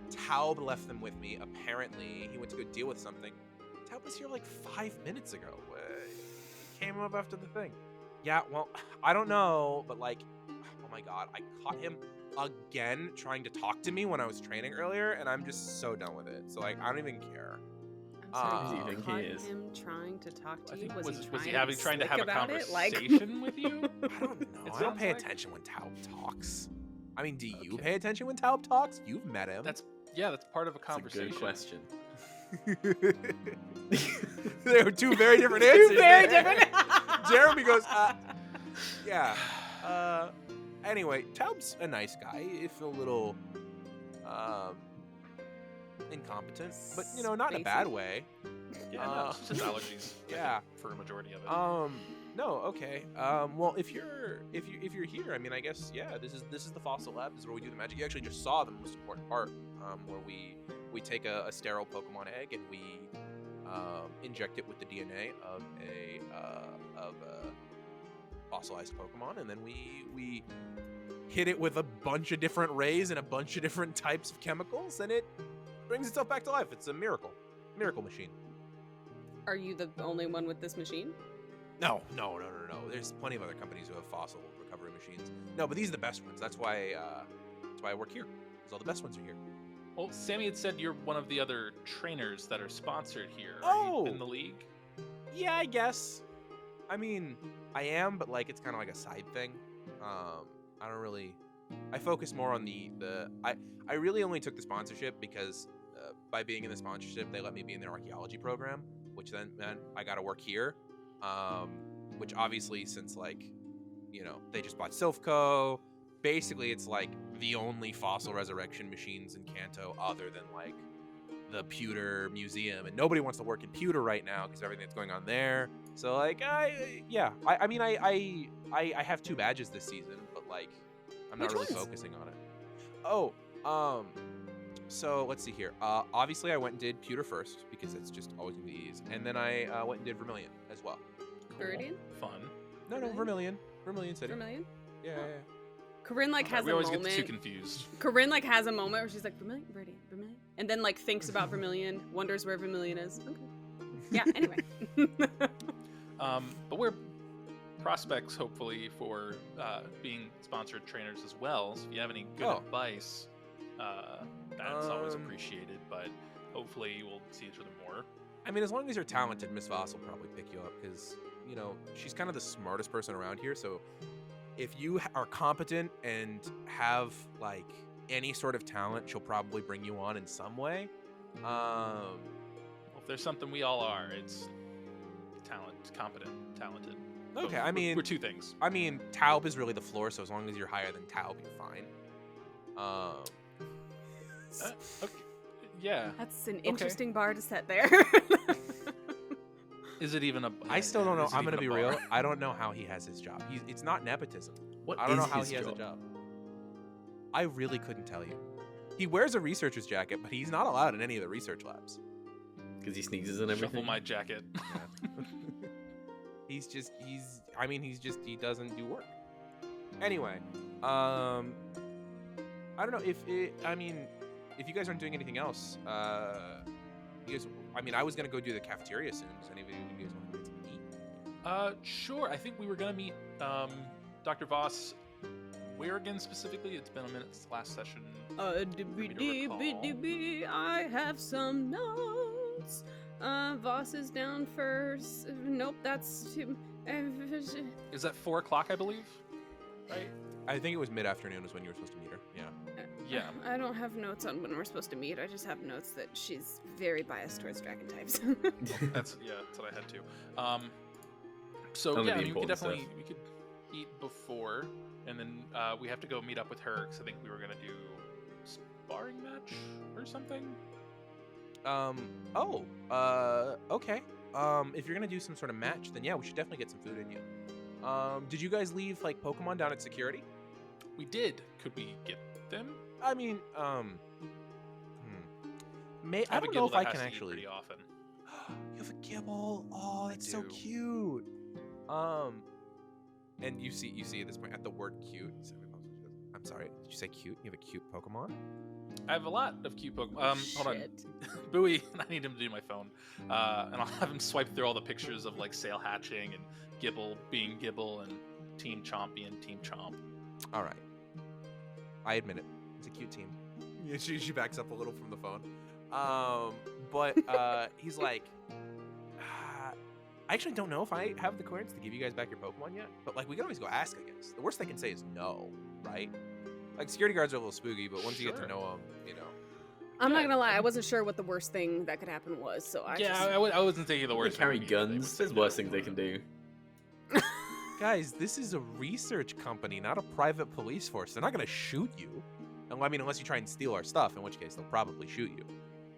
Taub left them with me. Apparently, he went to go deal with something. Taub was here like 5 minutes ago. He came up after the thing. Yeah, well, I don't know, but like, oh my god, I caught him again trying to talk to me when I was training earlier, and I'm just so done with it. So like, I don't even care. I'm sorry, Who do you think he is? him trying to talk to you? Was he trying to have a conversation conversation with you? I don't know. It I don't sounds pay like- attention when Taub talks. I mean, do you Okay. pay attention when Taub talks? You've met him. That's part of a That's a conversation. good question. There were two very different answers. Very there. different. Jeremy goes, yeah. Anyway, Taub's a nice guy, if a little incompetent, but you know, not in a bad way. Yeah, no, it's just allergies. I Yeah. think, for a majority of it. No, okay. Well, if you're here, I mean, I guess yeah. This is the fossil lab. This is where we do the magic. You actually just saw the most important part, where we take a sterile Pokemon egg and we inject it with the DNA of a fossilized Pokemon, and then we hit it with a bunch of different rays and a bunch of different types of chemicals, and it brings itself back to life. It's a miracle machine. Are you the only one with this machine? No. There's plenty of other companies who have fossil recovery machines. No, but these are the best ones. That's why I work here, because all the best ones are here. Well, Sammy had said you're one of the other trainers that are sponsored here. Are you in the league? Yeah, I guess. I mean, I am, but like it's kind of like a side thing. I don't really. I focus more on I really only took the sponsorship because by being in the sponsorship, they let me be in their archaeology program, which then meant I got to work here. Which obviously, since like, you know, they just bought Seth Co. Basically, it's like the only fossil resurrection machines in Kanto other than like the Pewter Museum, and nobody wants to work in Pewter right now because of everything that's going on there. So like, I mean, I have 2 badges this season, but like, I'm not Which really ones? focusing on it. Oh, so let's see here. Obviously, I went and did Pewter first because it's just always gonna be easy, and then I went and did Vermilion as well. Burrty? Fun. No, Vermilion City. Vermilion? Yeah. Coryne like has we a always moment. get too confused. Coryne like has a moment where she's like, Vermilion, Burrty, Vermilion, and then like thinks about Vermilion, wonders where Vermilion is. Okay. Yeah. Anyway. But we're prospects, hopefully, for being sponsored trainers as well. So if you have any good advice, that's always appreciated. But hopefully, we'll see each other more. I mean, as long as you're talented, Miss Voss will probably pick you up because, you know, she's kind of the smartest person around here. So if you are competent and have, like, any sort of talent, she'll probably bring you on in some way. Well, if there's something we all are, it's competent, talented. Okay, But I mean... we're 2 things. I mean, Taub is really the floor, so as long as you're higher than Taub, you're fine. Okay. Yeah. That's an interesting bar to set there. Is it even a? I still don't know. is it I'm even gonna a be real. bar? I don't know how he has his job. It's not nepotism. What I don't know is how his he has a job? job. I really couldn't tell you. He wears a researcher's jacket, but he's not allowed in any of the research labs. Because he sneezes and everything. Shuffle my jacket. He he doesn't do work. Anyway, I don't know if you guys aren't doing anything else, you guys, I was gonna go do the cafeteria soon. Does any of you guys want to get something to eat? Sure. I think we were gonna meet Dr. Voss. Where again specifically? It's been a minute since the last session. I have some notes. Voss is down first. Nope, that's too. Is that 4 o'clock, I believe? Right? I think it was mid-afternoon was when you were supposed to meet her. Yeah. Yeah. I don't have notes on when we're supposed to meet. I just have notes that she's very biased towards dragon types. That's what I had to. So Only yeah, the we could important definitely stuff. we could eat before, and then we have to go meet up with her because I think we were gonna do sparring match or something. Okay. If you're gonna do some sort of match, then yeah, we should definitely get some food in you. Did you guys leave like Pokemon down at security? We did. Could we get them? I mean, I have a don't know Gibble if I that can has to eat actually. pretty often. You have a Gibble. Oh, that's so do. cute. And you see at this point at the word cute. I'm sorry. Did you say cute? You have a cute Pokemon? I have a lot of cute Pokemon. Hold on. Shit. Bowie, I need him to do my phone. And I'll have him swipe through all the pictures of like Sail hatching and Gibble being Gibble and Team Chomp being Team Chomp. All right. I admit it. It's a cute team. Yeah, she backs up a little from the phone. But he's like, I actually don't know if I have the clearance to give you guys back your Pokemon yet. But like, we can always go ask, I guess. The worst they can say is no, right? Like, security guards are a little spooky, but once you get to Sure. know them, you know. I'm not gonna lie, I wasn't sure what the worst thing that could happen was, so I wasn't thinking the They worst. carry thing either. They guns. would say There's no. worse things they can do. Guys, this is a research company, not a private police force. They're not gonna shoot you. Unless you try and steal our stuff, in which case they'll probably shoot you.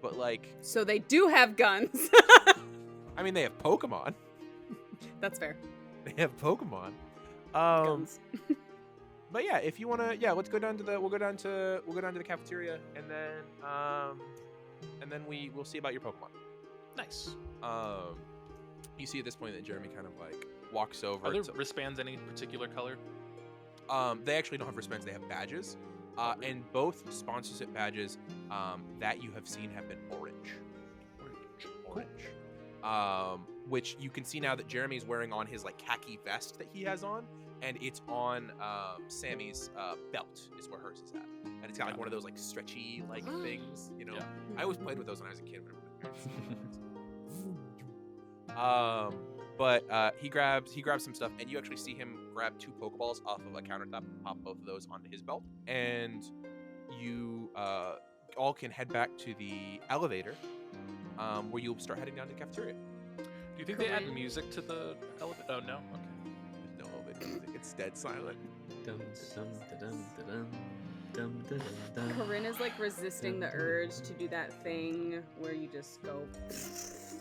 But like, So they do have guns. they have Pokemon. That's fair. They have Pokemon. Guns. But yeah, if you wanna, let's go down to the cafeteria, and then we'll see about your Pokemon. Nice. You see at this point that Jeremy kind of like walks over. Are there to, wristbands any particular color? they actually don't have wristbands; they have badges, and both sponsorship badges that you have seen have been orange. Which you can see now that Jeremy's wearing on his like khaki vest that he has on, and it's on Sammy's belt is where hers is at, and it's got like one of those like stretchy like things, you know. Yeah. I always played with those when I was a kid. But he grabs some stuff, and you actually see him grab 2 Pokeballs off of a countertop and pop both of those onto his belt, and you all can head back to the elevator, where you'll start heading down to the cafeteria. Do you think they add music to the elevator? Oh no. Okay. There's no elevator music. It's dead silent. Dum, dum, dum, dum, dum, dum, dum, dum. Corinne is like resisting the urge to do that thing where you just go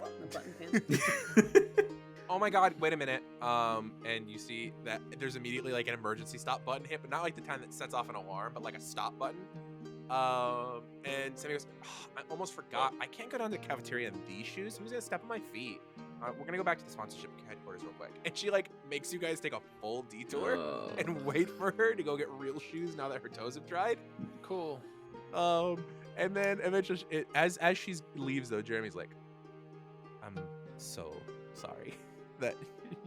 on the button pan. Oh my god, wait a minute. And you see that there's immediately like an emergency stop button hit, but not like the kind that sets off an alarm, but like a stop button. And Sammy goes, I almost forgot. I can't go down to the cafeteria in these shoes. I'm just gonna step on my feet. We're gonna go back to the sponsorship headquarters real quick. And she like makes you guys take a full detour Oh. and wait for her to go get real shoes now that her toes have dried. Cool. And then eventually, as she leaves though, Jeremy's like, I'm so sorry that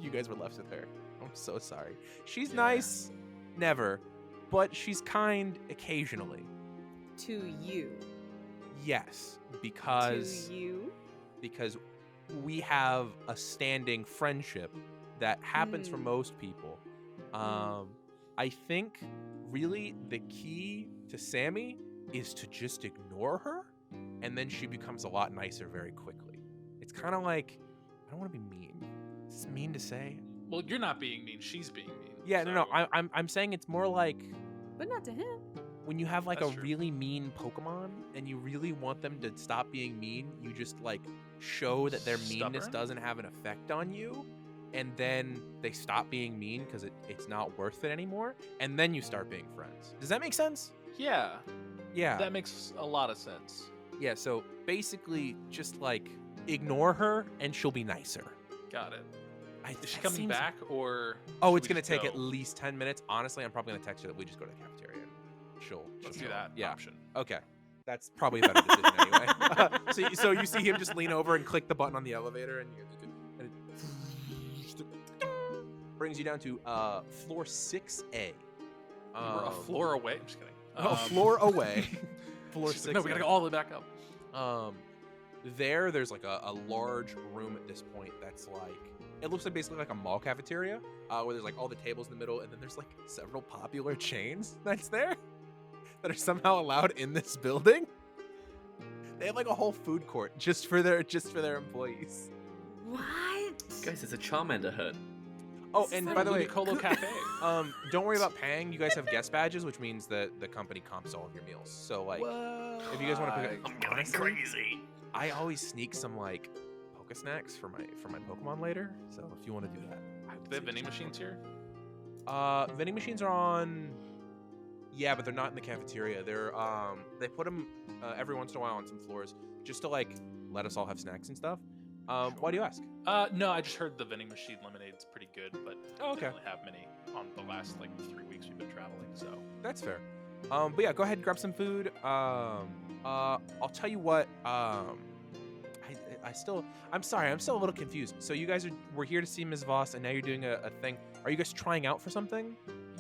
you guys were left with her. I'm so sorry. She's nice, never, but she's kind occasionally. To you. Yes, because To you. we have a standing friendship that happens for most people. I think really the key to Sammy is to just ignore her, and then she becomes a lot nicer very quickly. It's kind of like, I don't want to be mean. Is this mean to say? Well, you're not being mean. She's being mean. Yeah, no. so- I'm saying it's more like But not to him. when you have like That's a true. really mean Pokemon and you really want them to stop being mean, you just like show that their meanness Stubborn? doesn't have an effect on you, and then they stop being mean because it's not worth it anymore, and then you start being friends. Does that make sense? Yeah, Yeah. that makes a lot of sense. Yeah, so basically just like ignore her and she'll be nicer. Got it. Is she that coming seems- back or? Oh, should it's we gonna just take go? at least 10 minutes. Honestly, I'm probably gonna text her that we just go to the cafeteria. She'll Let's show do up. that Yeah. option. Okay. That's probably a better decision anyway. So you see him just lean over and click the button on the elevator, and it brings you down to floor 6A. We're a floor away. I'm just kidding. A floor away. Floor She's 6. like, no, we gotta go all the way back up. There's like a large room at this point that's like, it looks like basically like a mall cafeteria, where there's like all the tables in the middle, and then there's like several popular chains that's there that are somehow allowed in this building. They have like a whole food court just for their employees. What? Guys, it's a Charmander hut. Oh, and by the way, Colo Cafe. don't worry about paying. You guys have guest badges, which means that the company comps all of your meals. So like, if you guys want to pick up, I'm going crazy. I always sneak some like Poke Snacks for my Pokemon later. So if you want to do that, Do they have vending machines here? vending machines are on. Yeah, but they're not in the cafeteria. They're they put them every once in a while on some floors just to like let us all have snacks and stuff. Why do you ask? No, I just heard the vending machine lemonade's pretty good, but Oh, okay. didn't really have many on the last like 3 weeks we've been traveling. So That's fair. But yeah, go ahead and grab some food. I'll tell you what. I'm sorry, I'm still a little confused. So you guys were here to see Ms. Voss, and now you're doing a thing. Are you guys trying out for something?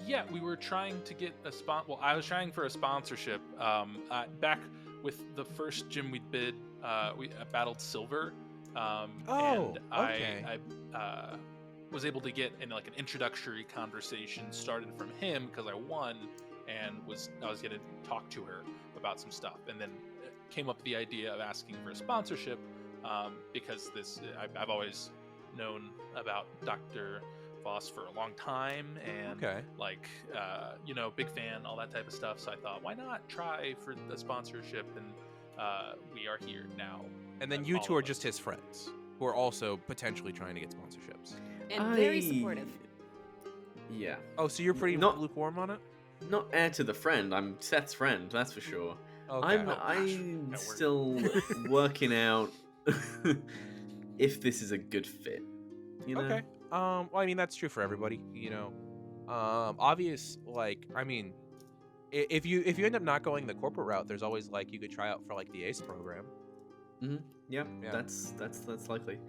yeah, we were trying to get a Well, I was trying for a sponsorship. Back with the first gym we bid, we battled silver. And okay. I was able to get in like an introductory conversation started from him because I won, and I was gonna talk to her about some stuff, and then came up with the idea of asking for a sponsorship because I've always known about Dr. Voss for a long time, and Okay. like big fan, all that type of stuff. So I thought, why not try for the sponsorship? And we are here now. And then you two are just his friends, who are also potentially trying to get sponsorships. And very supportive. Yeah. Oh, so you're pretty Not- lukewarm on it? Not heir to the friend. I'm Seth's friend, that's for sure. Okay. I'm Yeah, we're- still working out if this is a good fit. You know? Okay. Well, I mean, that's true for everybody, you know. Obvious, like, I mean, if you end up not going the corporate route, there's always like you could try out for like the ACE program. Yeah, Yeah. that's likely.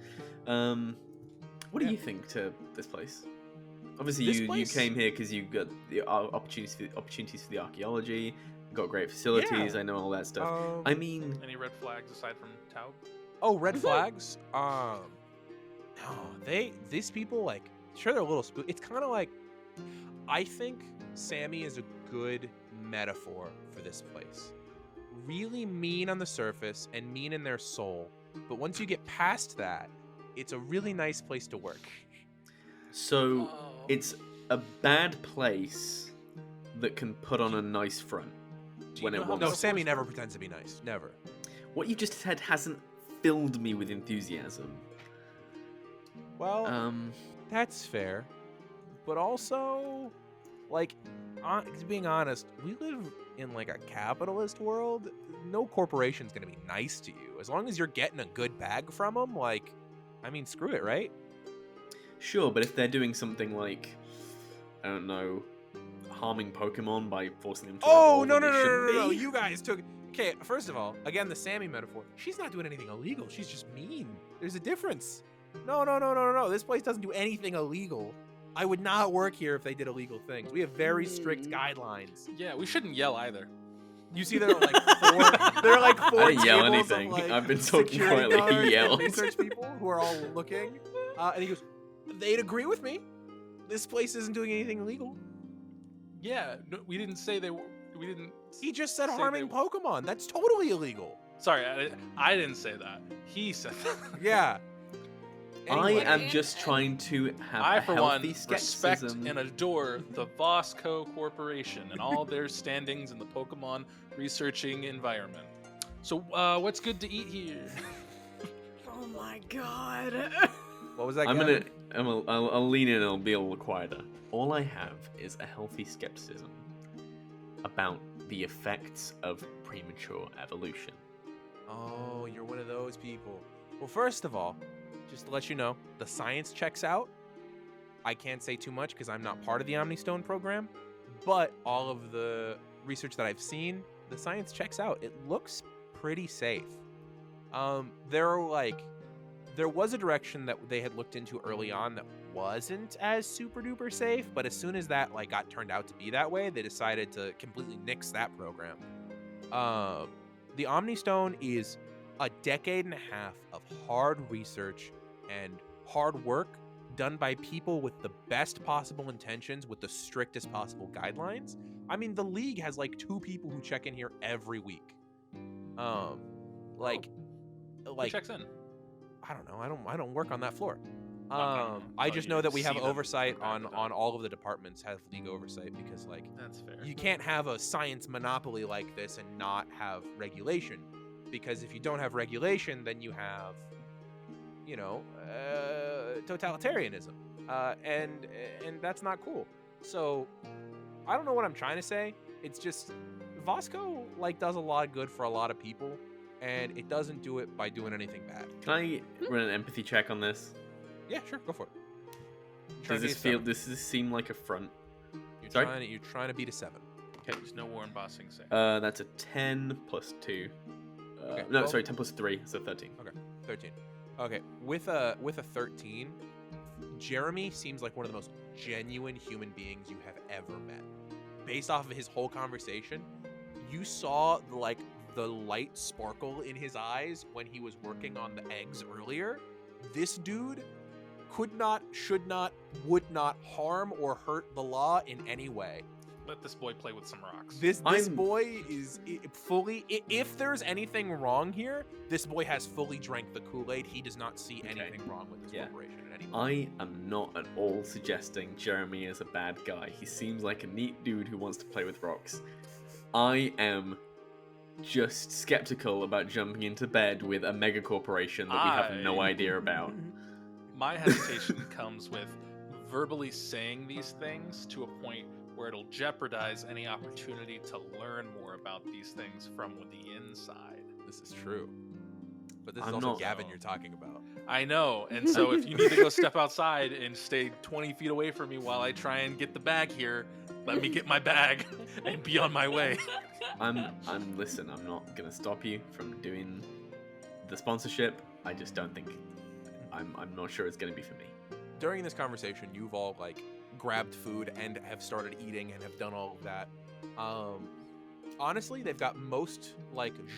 What do you think to this place? Obviously, This you place- came here because you got the opportunities for the archaeology, got great facilities. Yeah. I know all that stuff. I mean, Any red flags aside from Taub? Oh, red flags. No, these people, like, sure, they're a little spooky. It's kind of like, I think Sammy is a good metaphor for this place. Really mean on the surface and mean in their soul, but once you get past that, it's a really nice place to work. so it's a bad place that can put on a nice front when you it know how wants. No, Of Sammy course. never pretends to be nice. Never. What you just said hasn't filled me with enthusiasm. Well, Um, that's fair, but also, like, being honest, we live in like a capitalist world. No corporation's gonna be nice to you as long as you're getting a good bag from them. Like, I mean, screw it, right? Sure, but if they're doing something like, I don't know, harming Pokemon by forcing them to Oh evolve no when no they no no shouldn't no! No. be? You guys took. Okay, first of all, again, the Sammy metaphor. She's not doing anything illegal. She's just mean. There's a difference. No. This place doesn't do anything illegal. I would not work here if they did illegal things. We have very strict guidelines. Yeah, we shouldn't yell either. You see, there are like four. There are like four I didn't yell tables anything. Of, like, I've been talking security quietly. He guards and yelled. research people who are all looking, and he goes, "They'd agree with me. This place isn't doing anything illegal." Yeah, no, we didn't say they were. We didn't. He just said Say harming they- Pokemon. That's totally illegal. Sorry, I didn't say that. He said that. Yeah. Anyway. I am just trying to have I, a for healthy one, respect skepticism. and adore the Voss Co. Corporation and all their standings in the Pokemon researching environment. So, what's good to eat here? Oh my god. What was that? I'm Gavin? gonna I'll lean in and I'll be a little quieter. All I have is a healthy skepticism about the effects of premature evolution. Oh, you're one of those people. Well, first of all, just to let you know, the science checks out. I can't say too much because I'm not part of the Omnistone program, but all of the research that I've seen, the science checks out. It looks pretty safe. There was a direction that they had looked into early on that wasn't as super duper safe, but as soon as that got turned out to be that way, they decided to completely nix that program. The Omnistone is a decade and a half of hard research and hard work done by people with the best possible intentions, with the strictest possible guidelines. I mean, the League has 2 people who check in here every week. Who checks in? I don't know. I don't work on that floor. No. I just know that we have see them oversight from time to on time. all of the departments have League oversight because That's fair. you can't have a science monopoly like this and not have regulation, because if you don't have regulation, then you have totalitarianism, and that's not cool. So I don't know what I'm trying to say. It's just Voss Co does a lot of good for a lot of people, and it doesn't do it by doing anything bad. Can I run an empathy check on this? Yeah, sure, go for it. Does this seem like a front? You're Sorry? trying to beat a 7. Okay. There's no Warren Bossing say. That's a 10 plus 2. Okay, No, well- sorry, 10 plus 3, so 13. Okay, 13. Okay, with a 13, Jeremy seems like one of the most genuine human beings you have ever met. Based off of his whole conversation, you saw the light sparkle in his eyes when he was working on the eggs earlier. This dude could not, should not, would not harm or hurt the law in any way. Let this boy play with some rocks. This boy is fully. If there's anything wrong here, this boy has fully drank the Kool-Aid. He does not see anything wrong with this corporation in any way. I am not at all suggesting Jeremy is a bad guy. He seems like a neat dude who wants to play with rocks. I am just skeptical about jumping into bed with a mega corporation that we have no idea about. My hesitation comes with verbally saying these things to a point where it'll jeopardize any opportunity to learn more about these things from the inside. This is true. But this is I'm also not- Gavin you're talking about. I know, and so if you need to go step outside and stay 20 feet away from me while I try and get the bag here, let me get my bag and be on my way. Listen, I'm not gonna stop you from doing the sponsorship. I just don't think I'm not sure it's gonna be for me. During this conversation, you've all grabbed food and have started eating and have done all of that. Honestly, they've got most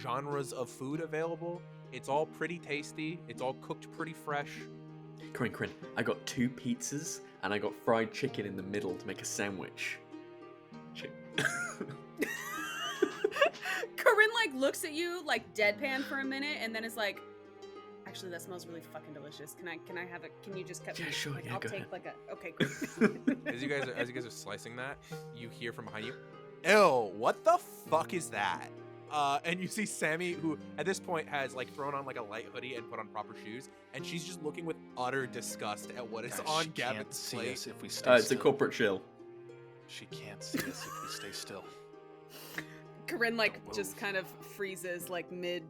genres of food available. It's all pretty tasty. It's all cooked pretty fresh. Coryne, I got 2 pizzas and I got fried chicken in the middle to make a sandwich. Coryne looks at you deadpan for a minute and then is like, actually that smells really fucking delicious. Can I have it? Can you just cut me? Yeah, sure, yeah, I'll go take ahead. okay, great. As you guys are slicing that, you hear from behind you, "Ew, what the fuck is that?" And you see Sammy, who at this point has thrown on a light hoodie and put on proper shoes, and she's just looking with utter disgust at what is Guys, on she can't Gavin's see plate. us if we stay It's a still. corporate chill. She can't see us if we stay still. Coryne Don't just move. kind of freezes mid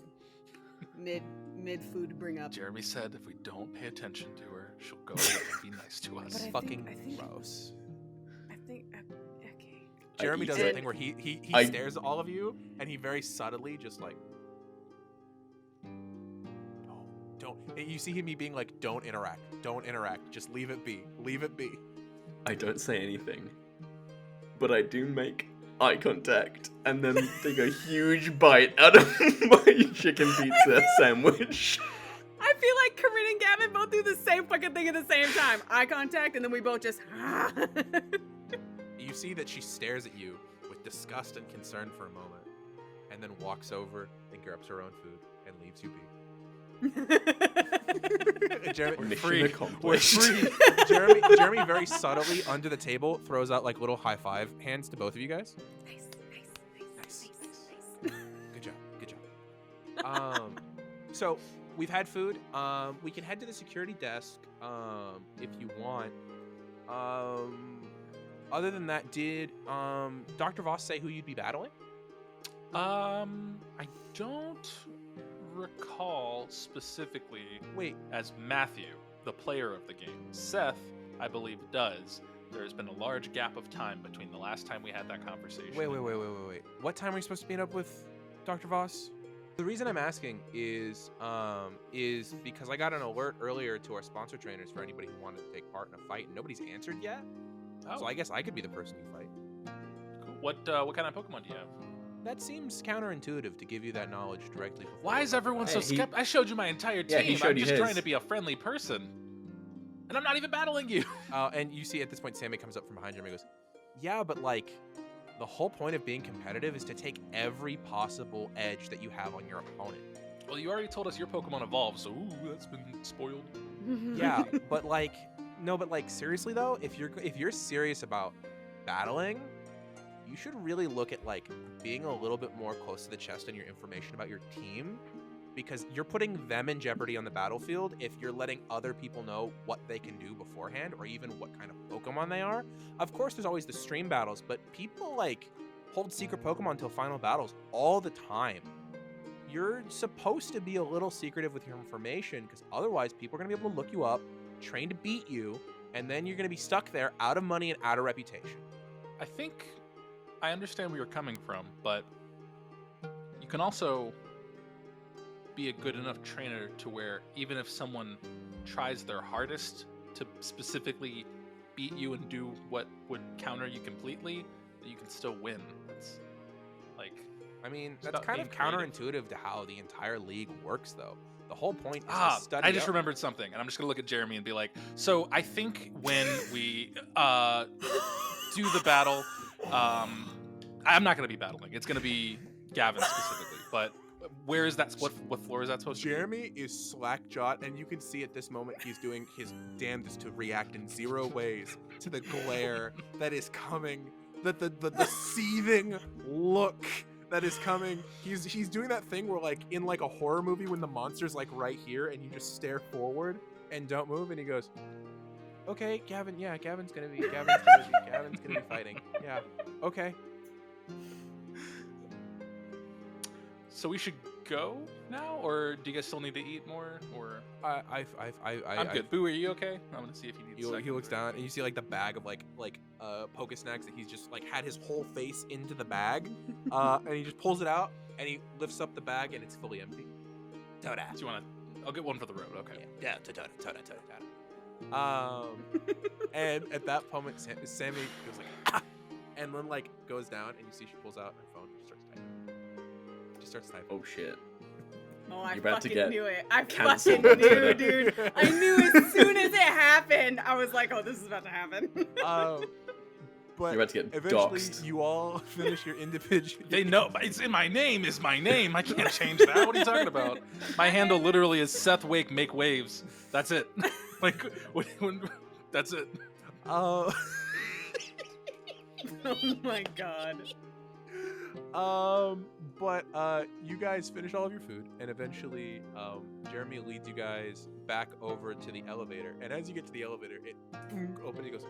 food to bring up. Jeremy said if we don't pay attention to her, she'll go and be nice to But us. I Fucking think- gross. I think okay. Jeremy does eat that it. thing where he I- stares at all of you, and he very subtly just don't. And you see him being don't interact, just leave it be. I don't say anything, but I do make eye contact and then take a huge bite out of my chicken pizza sandwich. I feel like Coryne and Gavin both do the same fucking thing at the same time. Eye contact, and then we both just. You see that she stares at you with disgust and concern for a moment, and then walks over and grabs her own food and leaves you be. Jeremy, Mission free. We're accomplished. free. Jeremy very subtly under the table throws out little high five hands to both of you guys. Nice. Good job. So we've had food. We can head to the security desk if you want. Other than that, did Dr. Voss say who you'd be battling? I don't recall specifically Wait, as Matthew, the player of the game. Seth, I believe, does. There has been a large gap of time between the last time we had that conversation. wait. What time are we supposed to meet up with Dr. Voss? The reason I'm asking is because I got an alert earlier to our sponsor trainers for anybody who wanted to take part in a fight, and nobody's answered yet. Oh, So I guess I could be the person you fight. cool. What kind of Pokemon do you have? That seems counterintuitive to give you that knowledge directly. Before Why is everyone so Hey, he- skeptical? I showed you my entire Yeah, team. he showed I'm you just trying his. to be a friendly person. And I'm not even battling you. And you see at this point, Sammy comes up from behind Jeremy and goes, "Yeah, but like, the whole point of being competitive is to take every possible edge that you have on your opponent." Well, you already told us your Pokemon evolved, so ooh, that's been spoiled. Yeah, but like, no, but like, seriously though, if you're serious about battling, you should really look at like being a little bit more close to the chest in your information about your team, because you're putting them in jeopardy on the battlefield if you're letting other people know what they can do beforehand or even what kind of Pokemon they are. Of course, there's always the stream battles, but people like hold secret Pokemon till final battles all the time. You're supposed to be a little secretive with your information, because otherwise people are going to be able to look you up, train to beat you, and then you're going to be stuck there out of money and out of reputation. I think I understand where you're coming from, but you can also be a good enough trainer to where even if someone tries their hardest to specifically beat you and do what would counter you completely, that you can still win. That's like, I mean, It's that's about kind of being creative. counterintuitive to how the entire league works, though. The whole point is ah, to study I just up. remembered something, and I'm just gonna look at Jeremy and be like, so I think when we do the battle, I'm not gonna be battling. It's gonna be Gavin specifically, but where is that? What floor is that supposed to be? Jeremy is slack-jawed, and you can see at this moment he's doing his damnedest to react in zero ways to the glare that is coming, the seething look that is coming. He's doing that thing where, like, in like a horror movie when the monster's like right here and you just stare forward and don't move, and he goes, "Okay, Gavin, yeah, Gavin's gonna be fighting. Yeah, okay." So we should go now, or do you guys still need to eat more? Or I'm good. Boo, are you okay? I'm gonna see if he needs. a He second looks break. down and you see like the bag of like Pokesnacks that he's just like had his whole face into the bag, and he just pulls it out and he lifts up the bag and it's fully empty. Toda. Do you want to? I'll get one for the road. Okay. Yeah. Toda. And at that moment, Sammy goes like, ah! And then like goes down and you see she pulls out her phone and starts typing. She starts typing. Oh shit. Oh, I You're about to fucking get knew it. I cancelled fucking on knew, Twitter. dude. I knew as soon as it happened. I was like, oh, this is about to happen. But You're about to get eventually, doxed. you all finish your individual. They know it's in my name. Is my name. I can't change that. What are you talking about? My handle literally is Seth Wake. Make waves. That's it. Like, that's it. Oh my god. But you guys finish all of your food, and eventually, Jeremy leads you guys back over to the elevator. And as you get to the elevator, it opens. He goes,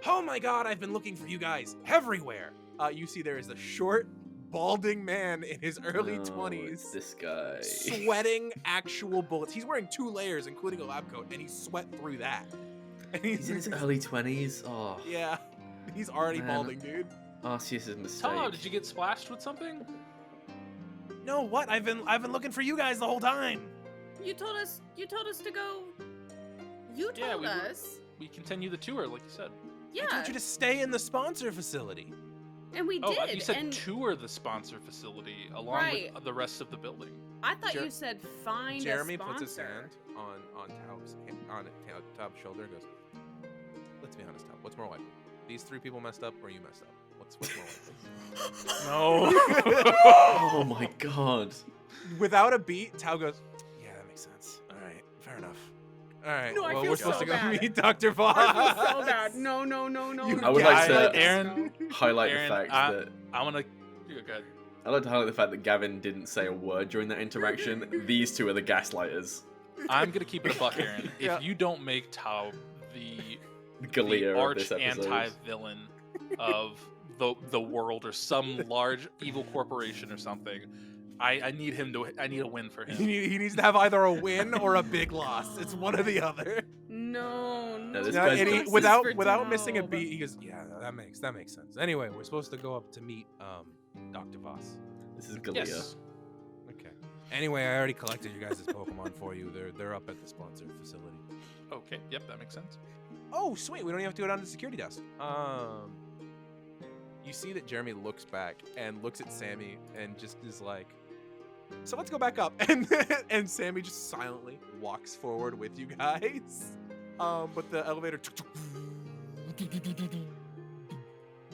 "Oh my God! I've been looking for you guys everywhere." You see, there is a short, balding man in his early No, 20s, it's this guy. sweating actual bullets. He's wearing 2 layers, including a lab coat, and he sweat through that. And He's in his early 20s. Oh, yeah, he's already Man. balding, dude. Arceus' mistake. Tom, did you get splashed with something? No, what? I've been looking for you guys the whole time. You told us to go. You Yeah, told we were- us. We continue the tour, like you said. Yeah. I told you to stay in the sponsor facility. And we Oh, did. you said and tour the sponsor facility along Right. with the rest of the building. I thought Jer- you said find Jeremy a sponsor. puts his hand on Taub's shoulder and goes, "Let's be honest, Taub. What's more likely? These 3 people messed up, or you messed up? What's more likely?" No. Oh my god. Without a beat, Taub goes, "Yeah, that makes sense. All right, fair enough. All right, No, I well, feel we're supposed so to go bad. meet Dr. Voss." I feel so bad. No. You I would like guys- to Aaron, highlight Aaron, the fact I- that I want to. Go ahead. I like to highlight the fact that Gavin didn't say a word during that interaction. These two are the gaslighters. I'm gonna keep it a buck, Aaron. Yeah. If you don't make Taub the Galia of arch this episode. anti-villain of the world or some large evil corporation or something, I need him to. I need a win for him. He needs to have either a win or a big loss. It's one or the other. No. No, this No, guy's and he, got- without missing a Taub. beat, he goes, "Yeah, that makes sense." Anyway, we're supposed to go up to meet Dr. Voss. This is Galia. Yes. Okay. Anyway, I already collected you guys' Pokemon for you. They're up at the sponsored facility. Okay. Yep, that makes sense. Oh, sweet. We don't even have to go down to the security desk. You see that Jeremy looks back and looks at Sammy and just is like, "So let's go back up." And Sammy just silently walks forward with you guys. But the elevator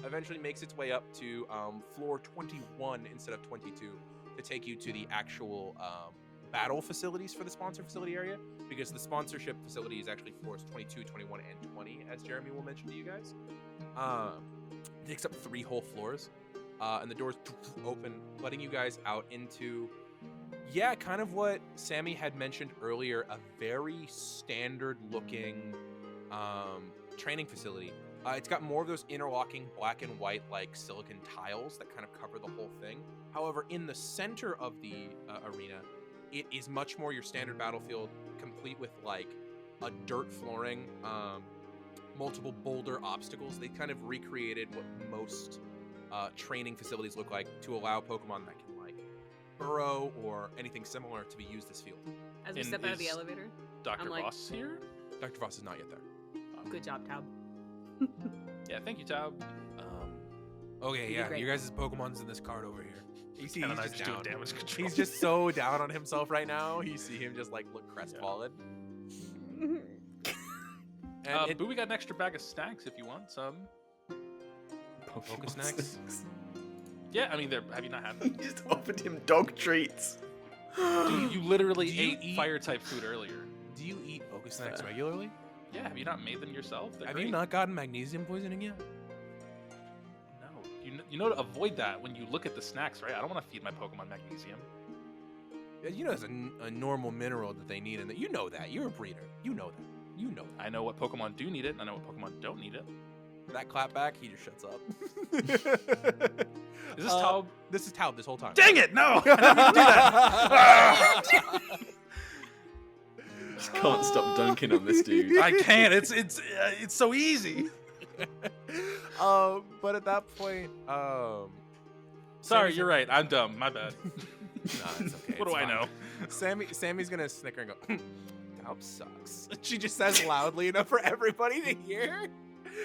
eventually makes its way up to floor 21 instead of 22 to take you to the actual battle facilities for the sponsor facility area, because the sponsorship facility is actually floors 22, 21, and 20, as Jeremy will mention to you guys. It takes up 3 whole floors, and the doors open, letting you guys out into, kind of what Sammy had mentioned earlier, a very standard-looking training facility. It's got more of those interlocking black and white like silicon tiles that kind of cover the whole thing. However, in the center of the arena, it is much more your standard battlefield, complete with like a dirt flooring, multiple boulder obstacles. They kind of recreated what most training facilities look like to allow Pokemon that can like burrow or anything similar to be used as field. As we And step out of the is- elevator. Dr. I'm like- Voss here. Dr. Voss is not yet there. Good job, Taub. Yeah, thank you, Taub. Okay, You did great. your guys' Pokemon's in this card over here. You see, Kenna he's and I just just doing down. damage control. He's just so down on himself right now. You see him just like look crestfallen. And but we got an extra bag of snacks if you want some. Poke snacks? Yeah, I mean, have you not had them? He just offered him dog treats. Dude, you literally Do you ate eat- fire type food earlier. Do you eat Poke snacks regularly? Yeah, have you not made them yourself? They're Have great. you not gotten magnesium poisoning yet? No. You know to avoid that when you look at the snacks, right? I don't want to feed my Pokemon magnesium. Yeah, you know it's a normal mineral that they need, and that you know that. You're a breeder. You know that. You know that. I know what Pokemon do need it, and I know what Pokemon don't need it. That clap back, he just shuts up. Is this Taub? This is Taub this whole time. Dang it! No! I didn't mean to do that. Just can't stop dunking on this dude. I can't. It's so easy. But at that point, Sorry, Sammy's- you're right. I'm dumb. My bad. Nah, it's okay. What it's do I fine. know? Sammy's gonna snicker and go, Taub sucks. She just says loudly enough for everybody to hear.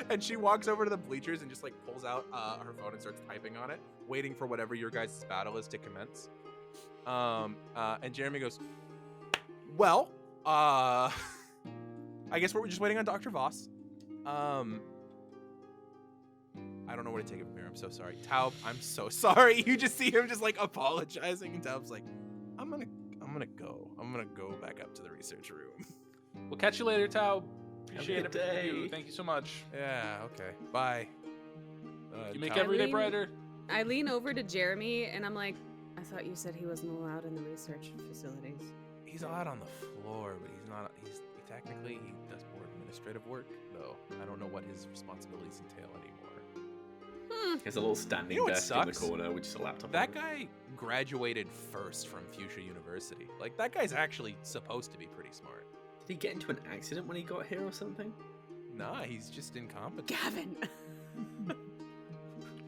And she walks over to the bleachers and just like pulls out her phone and starts typing on it, waiting for whatever your guys' battle is to commence. And Jeremy goes, "Well, I guess we're just waiting on Dr. Voss. I don't know where to take it from here. I'm so sorry. Taub, I'm so sorry." You just see him just like apologizing, and Taub's like, I'm gonna go back up to the research room. We'll catch you later, Taub. a Appreciate good everything you do. day. Thank you so much. Yeah, okay. Bye. You make Taub- every day Eileen? brighter. I lean over to Jeremy and I'm like, I thought you said he wasn't allowed in the research facilities. He's allowed on the floor, but he's not. He's technically he does more administrative work, though. I don't know what his responsibilities entail anymore. There's a little standing You know what desk in the sucks? corner with just a laptop. That on it. guy graduated first from Fuchsia University. Like that guy's actually supposed to be pretty smart. Did he get into an accident when he got here or something? Nah, he's just incompetent. Gavin!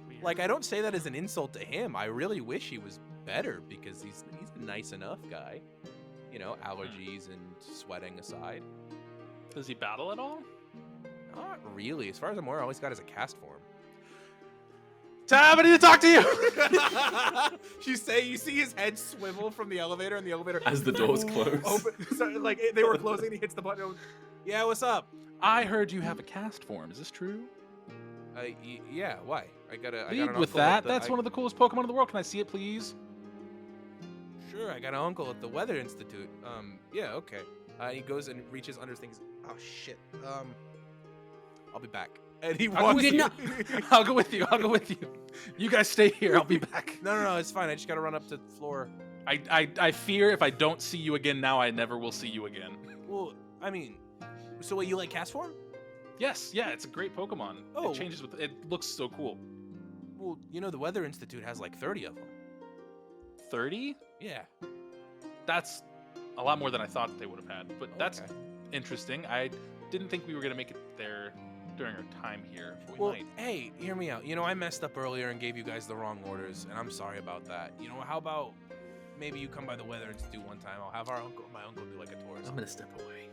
Weird. Like I don't say that as an insult to him. I really wish he was better because he's a nice enough guy. You know, allergies and sweating aside. Does he battle at all? Not really. As far as I'm aware, all he's got is a cast form. Taub, I need to talk to you. You see his head swivel from the elevator, and the elevator As the doors close. open. So, like they were closing, and he hits the button. And goes, yeah, what's up? I heard you have a cast form. Is this true? Yeah. Why? I got an Lead with uncle that. at the- That's one of the coolest Pokemon in the world. Can I see it, please? Sure, I got an uncle at the Weather Institute. Yeah, okay. He goes and reaches under things. Oh shit. I'll be back. And he I'll go walks. with you. I'll go with you. I'll go with you. You guys stay here. I'll be back. No, it's fine. I just gotta run up to the floor. I fear if I don't see you again now, I never will see you again. Well, I mean, so what, you like cast form? Yes, yeah, it's a great Pokemon. Oh. It changes with it looks so cool. Well, the Weather Institute has like 30 of them. 30? Yeah. That's a lot more than I thought they would have had, but that's Okay. interesting. I didn't think we were gonna make it there during our time here. But we Well, might. hey, hear me out. I messed up earlier and gave you guys the wrong orders, and I'm sorry about that. How about maybe you come by the Weather Institute one time? I'll have my uncle do like a tour. Or I'm something. gonna step away.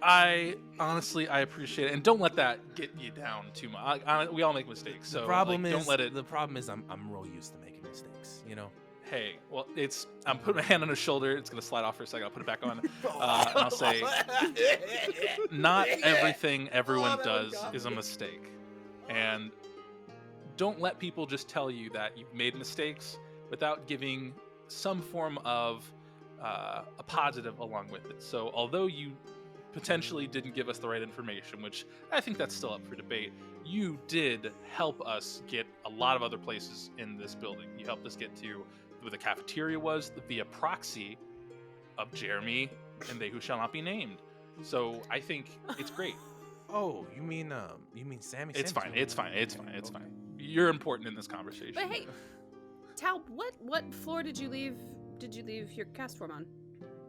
I honestly, I appreciate it, and don't let that get you down too much. We all make mistakes, so The problem like, is don't let it. The problem is I'm real used to making mistakes. Hey, well, I'm putting my hand on his shoulder. It's gonna slide off for a second. I'll put it back on, and I'll say, not everything everyone does is a mistake, and don't let people just tell you that you've made mistakes without giving some form of a positive along with it. So, although you potentially didn't give us the right information, which I think that's still up for debate, you did help us get a lot of other places in this building. You helped us get to where the cafeteria was via proxy of Jeremy and They Who Shall Not Be Named. So I think it's great. Oh, you mean Sammy? It's fine. Sammy's It's fine. It's fine. It's fine. You're important in this conversation. But hey, Taub, what floor did you leave your cast form on?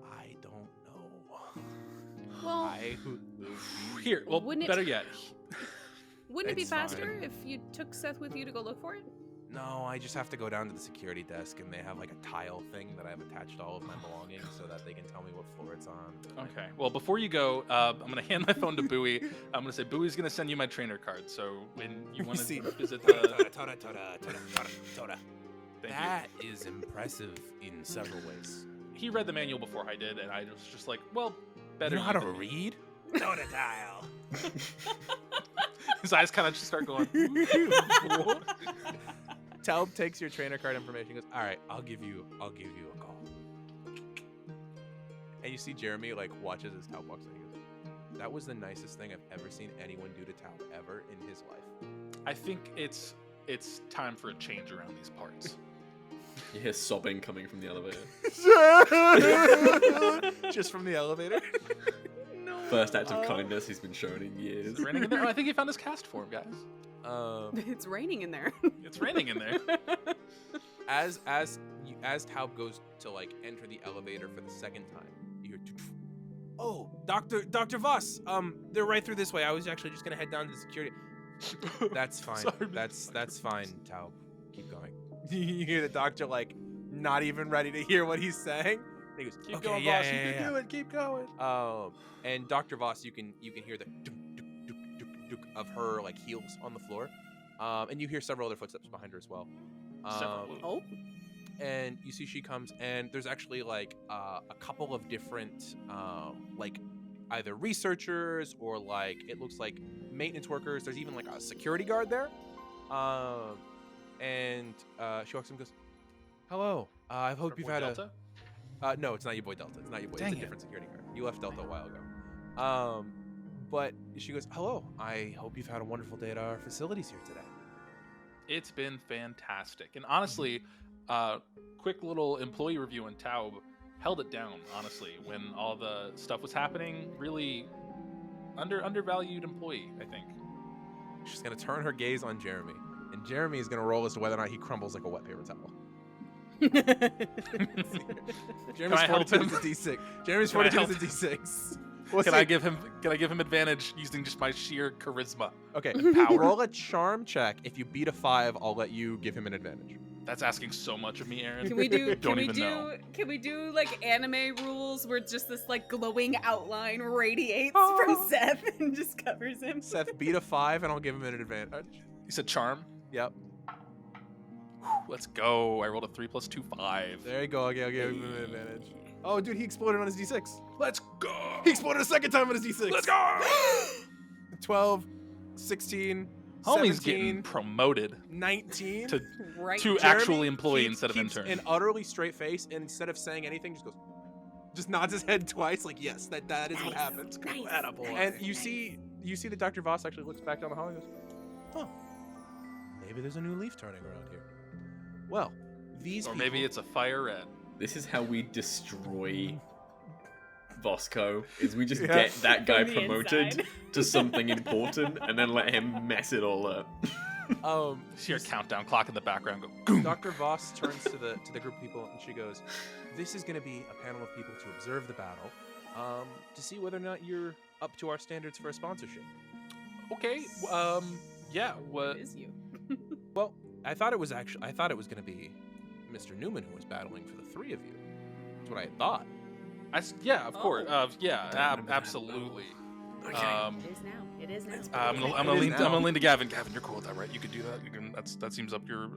I don't know. Well, Here, well, Wouldn't it- better yet. wouldn't it be It's fine. faster if you took Seth with you to go look for it? No, I just have to go down to the security desk, and they have like a tile thing that I've attached to all of my belongings so that they can tell me what floor it's on. Okay. Well, before you go, I'm gonna hand my phone to Bowie. I'm gonna say Bowie's gonna send you my trainer card. So when you want See. to visit Toda. Thank That is impressive in several ways. he read the manual before I did, and I was just like, well, better. You know how to than me. read? Toda tile. His eyes kind of just start going. Taub takes your trainer card information and goes, all right, I'll give you a call. And you see Jeremy like watches as Taub walks in and he goes, that was the nicest thing I've ever seen anyone do to Taub ever in his life. I think it's time for a change around these parts. You hear sobbing coming from the elevator. Just from the elevator? First act of kindness he's been shown in years. Is it raining in there? Oh, I think he found his cast form, guys. It's raining in there. It's raining in there. As Taub goes to like enter the elevator for the second time, you hear, oh, Dr. Voss, they're right through this way. I was actually just gonna head down to the security. That's fine. Sorry, That's fine, Taub. Keep going. You hear the doctor like not even ready to hear what he's saying. And he goes, Keep okay, going, yeah, Voss. yeah, You yeah, can do it. Keep going. And Dr. Voss, you can hear the duk, duk, duk, duk, duk of her like heels on the floor, and you hear several other footsteps behind her as well. Oh, And you see she comes, and there's actually like a couple of different like either researchers or like it looks like maintenance workers. There's even like a security guard there. And she walks in and goes, "Hello. I hope Our you've boy had Delta? a." No, it's not your boy Delta. It's not your boy. Dang It's a it. different security guard. You left Delta a while ago. But she goes, "Hello. I hope you've had a wonderful day at our facilities here today." It's been fantastic. And honestly, quick little employee review on Taub held it down, honestly, when all the stuff was happening. Really undervalued employee, I think. She's gonna turn her gaze on Jeremy, and Jeremy is gonna roll as to whether or not he crumbles like a wet paper towel. Jeremy's I help 42 him? is a D6. Jeremy's Can I 42 is a help? D6. We'll Can see. I give him advantage using just my sheer charisma? Okay, roll a charm check. If you beat a 5, I'll let you give him an advantage. That's asking so much of me, Aaron. can we do? Don't even know. Can we do like anime rules where just this like glowing outline radiates Oh. from Seth and just covers him? Seth, beat a 5, and I'll give him an advantage. You said charm? Yep. Let's go. I rolled a 3 + 2, 5. There you go. Okay, I'll give him an advantage. Oh, dude, he exploded on his D6. Let's go. He exploded a second time on his D6. Let's go. 12, 16, Homie's 17, getting promoted 19. to Right. to Jeremy actual employee keeps- instead of keeps intern. an utterly straight face, and instead of saying anything, just nods his head twice, like yes, that is what happened. Nice. And you see you see that Dr. Voss actually looks back down the hall and goes, "Huh, maybe there's a new leaf turning around here. Well, these Or people... maybe it's a fire red. This is how we destroy Voss Co, is we just Yeah. get that guy From the promoted inside. to something important and then let him mess it all up. See your countdown clock in the background go. Goom. Dr. Voss turns to the group of people and she goes, "This is going to be a panel of people to observe the battle, to see whether or not you're up to our standards for a sponsorship." Okay. Yeah. What? It is you. Well, I thought it was going to be Mr. Newman who was battling for the three of you. That's what I had thought. Yeah. Of course. Yeah. remember that. Absolutely. Okay. It is now. It is now. I'm It gonna is lean. now. I'm gonna lean to Gavin. Gavin, you're cool with that, right? You could do that. You can. That seems up your.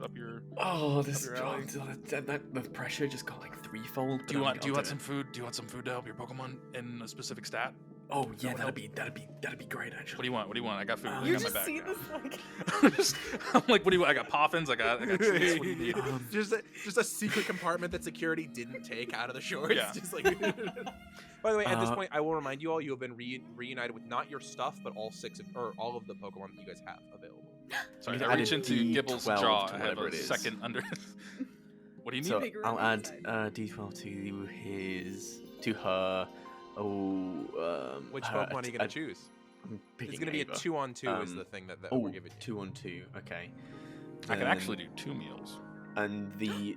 Oh, this Up your alley. the pressure just got like threefold. Do you want some food? Do you want some food to help your Pokemon in a specific stat? Oh yeah, That would that'd be great actually. What do you want? What do you want? I got food. I You got my just bag. see this like. I'm like, what do you want? I got poffins. I got treats. What do you need? Just a secret compartment that security didn't take out of the shorts. Yeah. Just like. By the way, at this point, I will remind you all you have been reunited with not your stuff, but all all of the Pokemon that you guys have available. Sorry, You I added reach into D12 Gibble's to jaw. I have whatever a it is. second under. What do you need? So Bigger I'll on add the D12 to her. Oh, Which her Pokemon are you going to choose? I'm It's picking going to be Ava. a 2-on-2 is the thing that Oh, we're giving you. 2-on-2. Okay. I can Um, actually do 2 meals. And the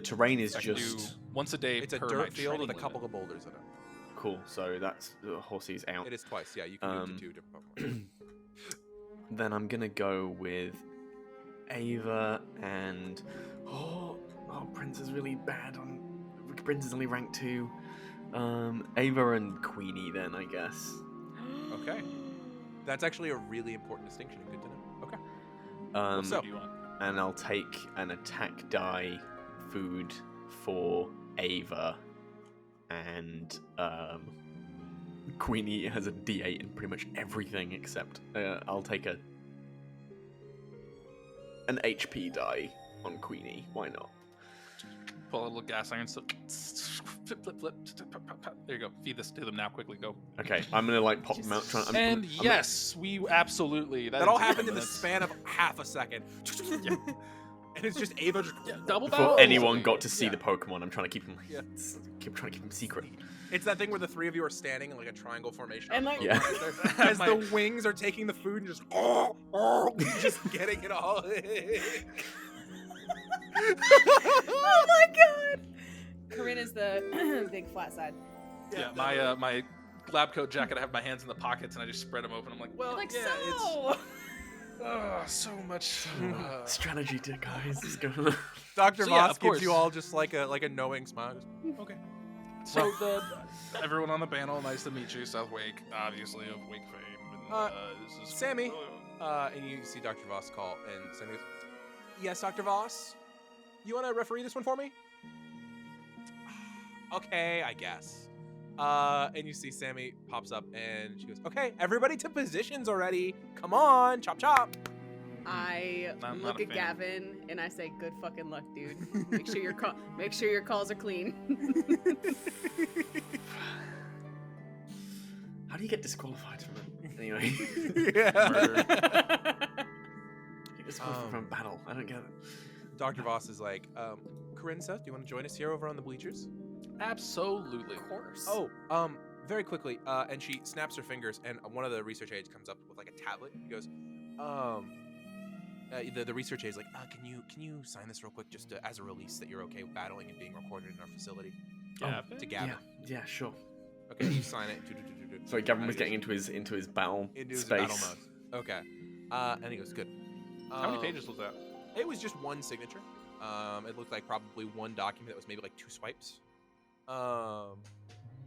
terrain is I can do just once a day. It's a per dirt my field with a training couple limit. of boulders in it. cool. So that's Horsey's out. It is twice, yeah. You can do it to 2 different Pokemon. Then I'm gonna go with Ava and Prince is really bad on. Prince is only rank 2. Ava and Queenie then I guess. Okay. That's actually a really important distinction and good to know. Okay. What do you want? And I'll take an attack die food for Ava, and Queenie has a D8 in pretty much everything except I'll take an HP die on Queenie. Why not? Pull a little gas iron. So flip, flip, flip. There you go. Feed this to them now. Quickly go. Okay, I'm gonna like pop them out. And yes, we absolutely. That all is happened in the that's- span of half a second. And it's just Ava just... Yeah, double battle. Before anyone got to see Yeah. the Pokemon, I'm trying to keep them. Yeah. Keep trying to keep them secret. It's that thing where the three of you are standing in like a triangle formation. And, like- Yeah. As the wings are taking the food and just... just getting it all in. Oh my god! Coryne is the big flat side. Yeah, my lab coat jacket. I have my hands in the pockets and I just spread them open. I'm like, well, Like yeah, so. so much. Strategy, guys. Is going on. Dr. So, yeah, Voss of gives you course. all just like a knowing smile. Just, okay. So everyone on the panel, nice to meet you. Seth Wake, obviously of Wake fame. And, this is Sammy. And you see Dr. Voss call, and Sammy goes, "Yes, Dr. Voss? You want to referee this one for me?" "Okay, I guess." And you see Sammy pops up, and she goes, "Okay, everybody to positions already. Come on, chop chop." I I'm look not a at fan. Gavin and I say, "Good fucking luck, dude. Make sure your calls are clean." How do you get disqualified from it? Anyway, Yeah. you disqualified from a battle. I don't get it. Dr. Voss is like, "Coryne, Seth, do you want to join us here over on the bleachers?" Absolutely. Of course. Oh, very quickly, and she snaps her fingers, and one of the research aides comes up with like a tablet. He goes, the research aide's like, can you sign this real quick, just as a release that you're okay with battling and being recorded in our facility?" Gavin? To Gavin. Yeah, sure. Okay, you sign it. Sorry, Gavin was getting into his battle into his space. battle mode. Okay. And he goes, "Good." How many pages was that? It was just one signature. It looked like probably one document that was maybe like 2 swipes.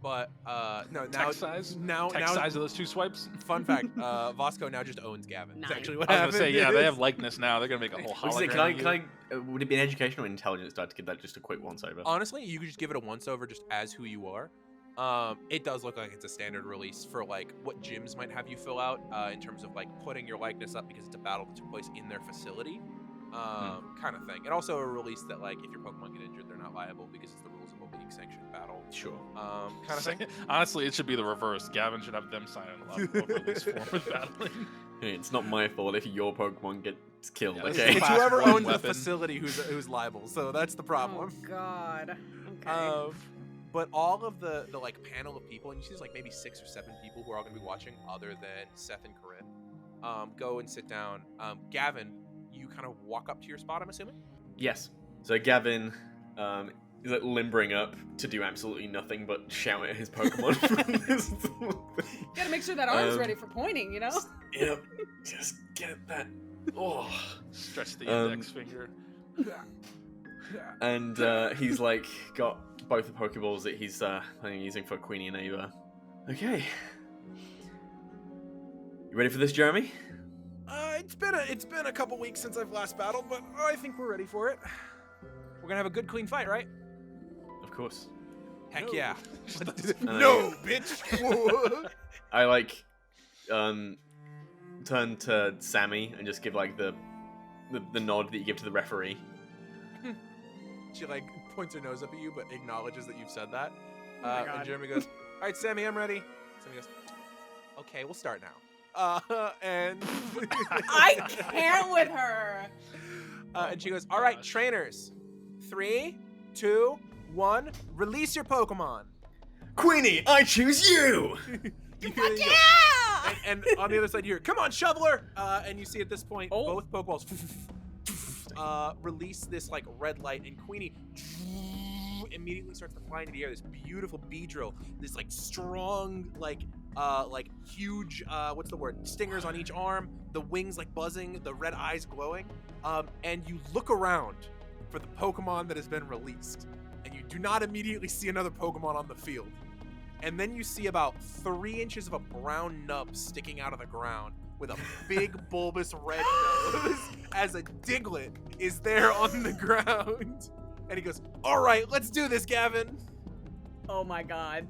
But no, now Text size? now Text size of those 2 swipes? Fun fact: Voss Co now just owns Gavin. That's Nice. actually what I was happened. gonna say, yeah, they have likeness now. They're gonna make a whole What is it? hologram. Can I would it be an educational or intelligence die to give that just a quick once over? Honestly, you could just give it a once over just as who you are. It does look like it's a standard release for like what gyms might have you fill out in terms of like putting your likeness up because it's a battle that took place in their facility, kind of thing. And also a release that like if your Pokemon get injured, they're not liable because it's the rules of a league sanctioned battle Sure. Kind of thing. Honestly, it should be the reverse. Gavin should have them sign in over this form with battling. Hey, it's not my fault if your Pokemon gets killed, Yeah, okay? It's Class whoever one owns the weapon. facility who's liable. So that's the problem. Oh God. Okay. But all of the like panel of people, and you see there's like maybe 6 or 7 people who are all going to be watching, other than Seth and Coryne. Go and sit down. Gavin, you kind of walk up to your spot, I'm assuming. Yes. So Gavin is like limbering up to do absolutely nothing but shout at his Pokemon from this thing. Gotta make sure that arm's ready for pointing, you know? Yep. Just get that. Oh. Stretch the index finger. And he's like got both the Pokeballs that he's planning on using for Queenie and Ava. Okay. You ready for this, Jeremy? It's been a couple weeks since I've last battled, but I think we're ready for it. We're gonna have a good, clean fight, right? Of course. Heck No. yeah. No. No, bitch. I like turn to Sammy and just give like the nod that you give to the referee. She like points her nose up at you, but acknowledges that you've said that. Oh my God. And Jeremy goes, "All right, Sammy, I'm ready." Sammy goes, "Okay, we'll start now." And I can't with her. and she goes, "All right, Gosh. trainers, 3, 2, 1, release your Pokemon." Queenie, I choose you! You hear Fuck it go- yeah! and on the other side, you hear, "Come on, Shoveler!" And you see at this point, Oh. both Pokeballs release this like red light, and Queenie immediately starts to fly into the air. This beautiful Beedrill, this like strong, like huge, what's the word? Stingers on each arm, the wings like buzzing, the red eyes glowing. And you look around for the Pokemon that has been released, and you do not immediately see another Pokemon on the field. And then you see about 3 inches of a brown nub sticking out of the ground with a big bulbous red nose as a Diglett is there on the ground. And he goes, "All right, let's do this, Gavin." Oh my God.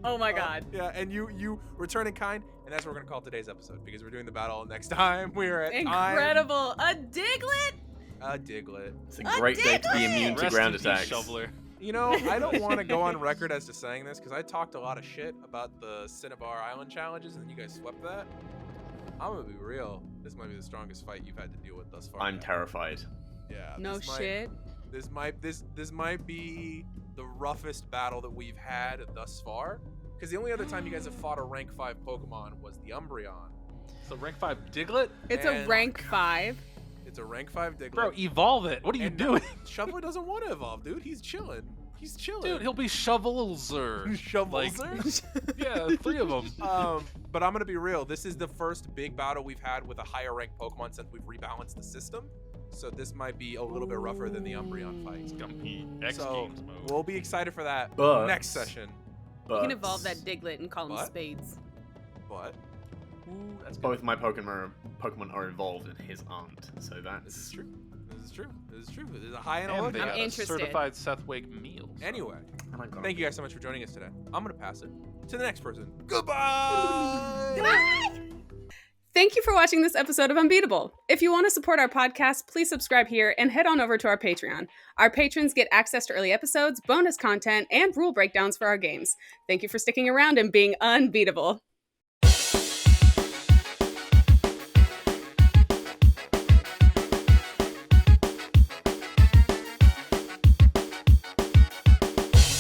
Oh my God. Yeah, and you return in kind, and that's what we're gonna call today's episode, because we're doing the battle next time. We're at Incredible. A Diglett? time. A Diglett. It's a great day to be immune to Rest ground in peace, attacks. Shoveler. You know, I don't want to go on record as to saying this, because I talked a lot of shit about the Cinnabar Island challenges, and you guys swept that. I'm gonna be real. This might be the strongest fight you've had to deal with thus far. I'm terrified. Yeah. No shit. This might be the roughest battle that we've had thus far. Because the only other time you guys have fought a rank 5 Pokemon was the Umbreon. So rank 5 Diglett? It's a And- rank 5. It's a rank 5 Diglett. Bro, evolve it. What are you And doing? Shoveler doesn't want to evolve, dude. He's chilling. He's chilling. Dude, he'll be Shovelzer. Shovelzer? Yeah, 3 of them. But I'm gonna be real. This is the first big battle we've had with a higher ranked Pokemon since we've rebalanced the system. So this might be a little bit rougher than the Umbreon fight. Compete. X So Games mode. we'll be excited for that But- next session. You But can evolve that Diglett and call him What? Spades. But Ooh, that's good. both my Pokemon are involved and his aren't. So this is that's true. This is true. This is true. There's a high and a And low. they I'm got a interested. certified Seth Wake meal. so- Anyway, oh my God. thank you guys so much for joining us today. I'm gonna pass it to the next person. Goodbye. Thank you for watching this episode of Unbeatable. If you want to support our podcast, please subscribe here and head on over to our Patreon. Our patrons get access to early episodes, bonus content, and rule breakdowns for our games. Thank you for sticking around and being unbeatable.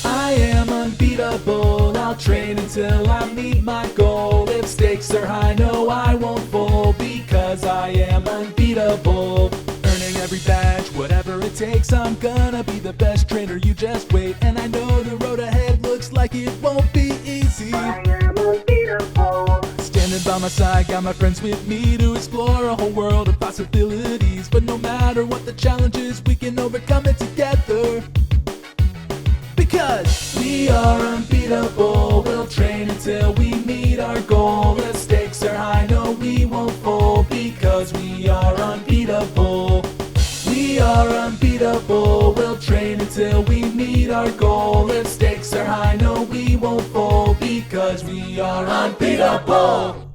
I am unbeatable, I'll train until I meet my goal. If stakes are high, no, I won't fold, because I am unbeatable. Earning every badge, whatever it takes, I'm gonna be the best trainer, you just wait. And I know the road ahead looks like it won't be easy. I am unbeatable. Standing by my side, got my friends with me to explore a whole world of possibilities. But no matter what the challenge is, we can overcome it together. Because we are unbeatable, we'll train until we meet our goal. If stakes are high, no, we won't fold, because we are unbeatable. We are unbeatable, we'll train until we meet our goal. If stakes are high, no, we won't fold, because we are unbeatable.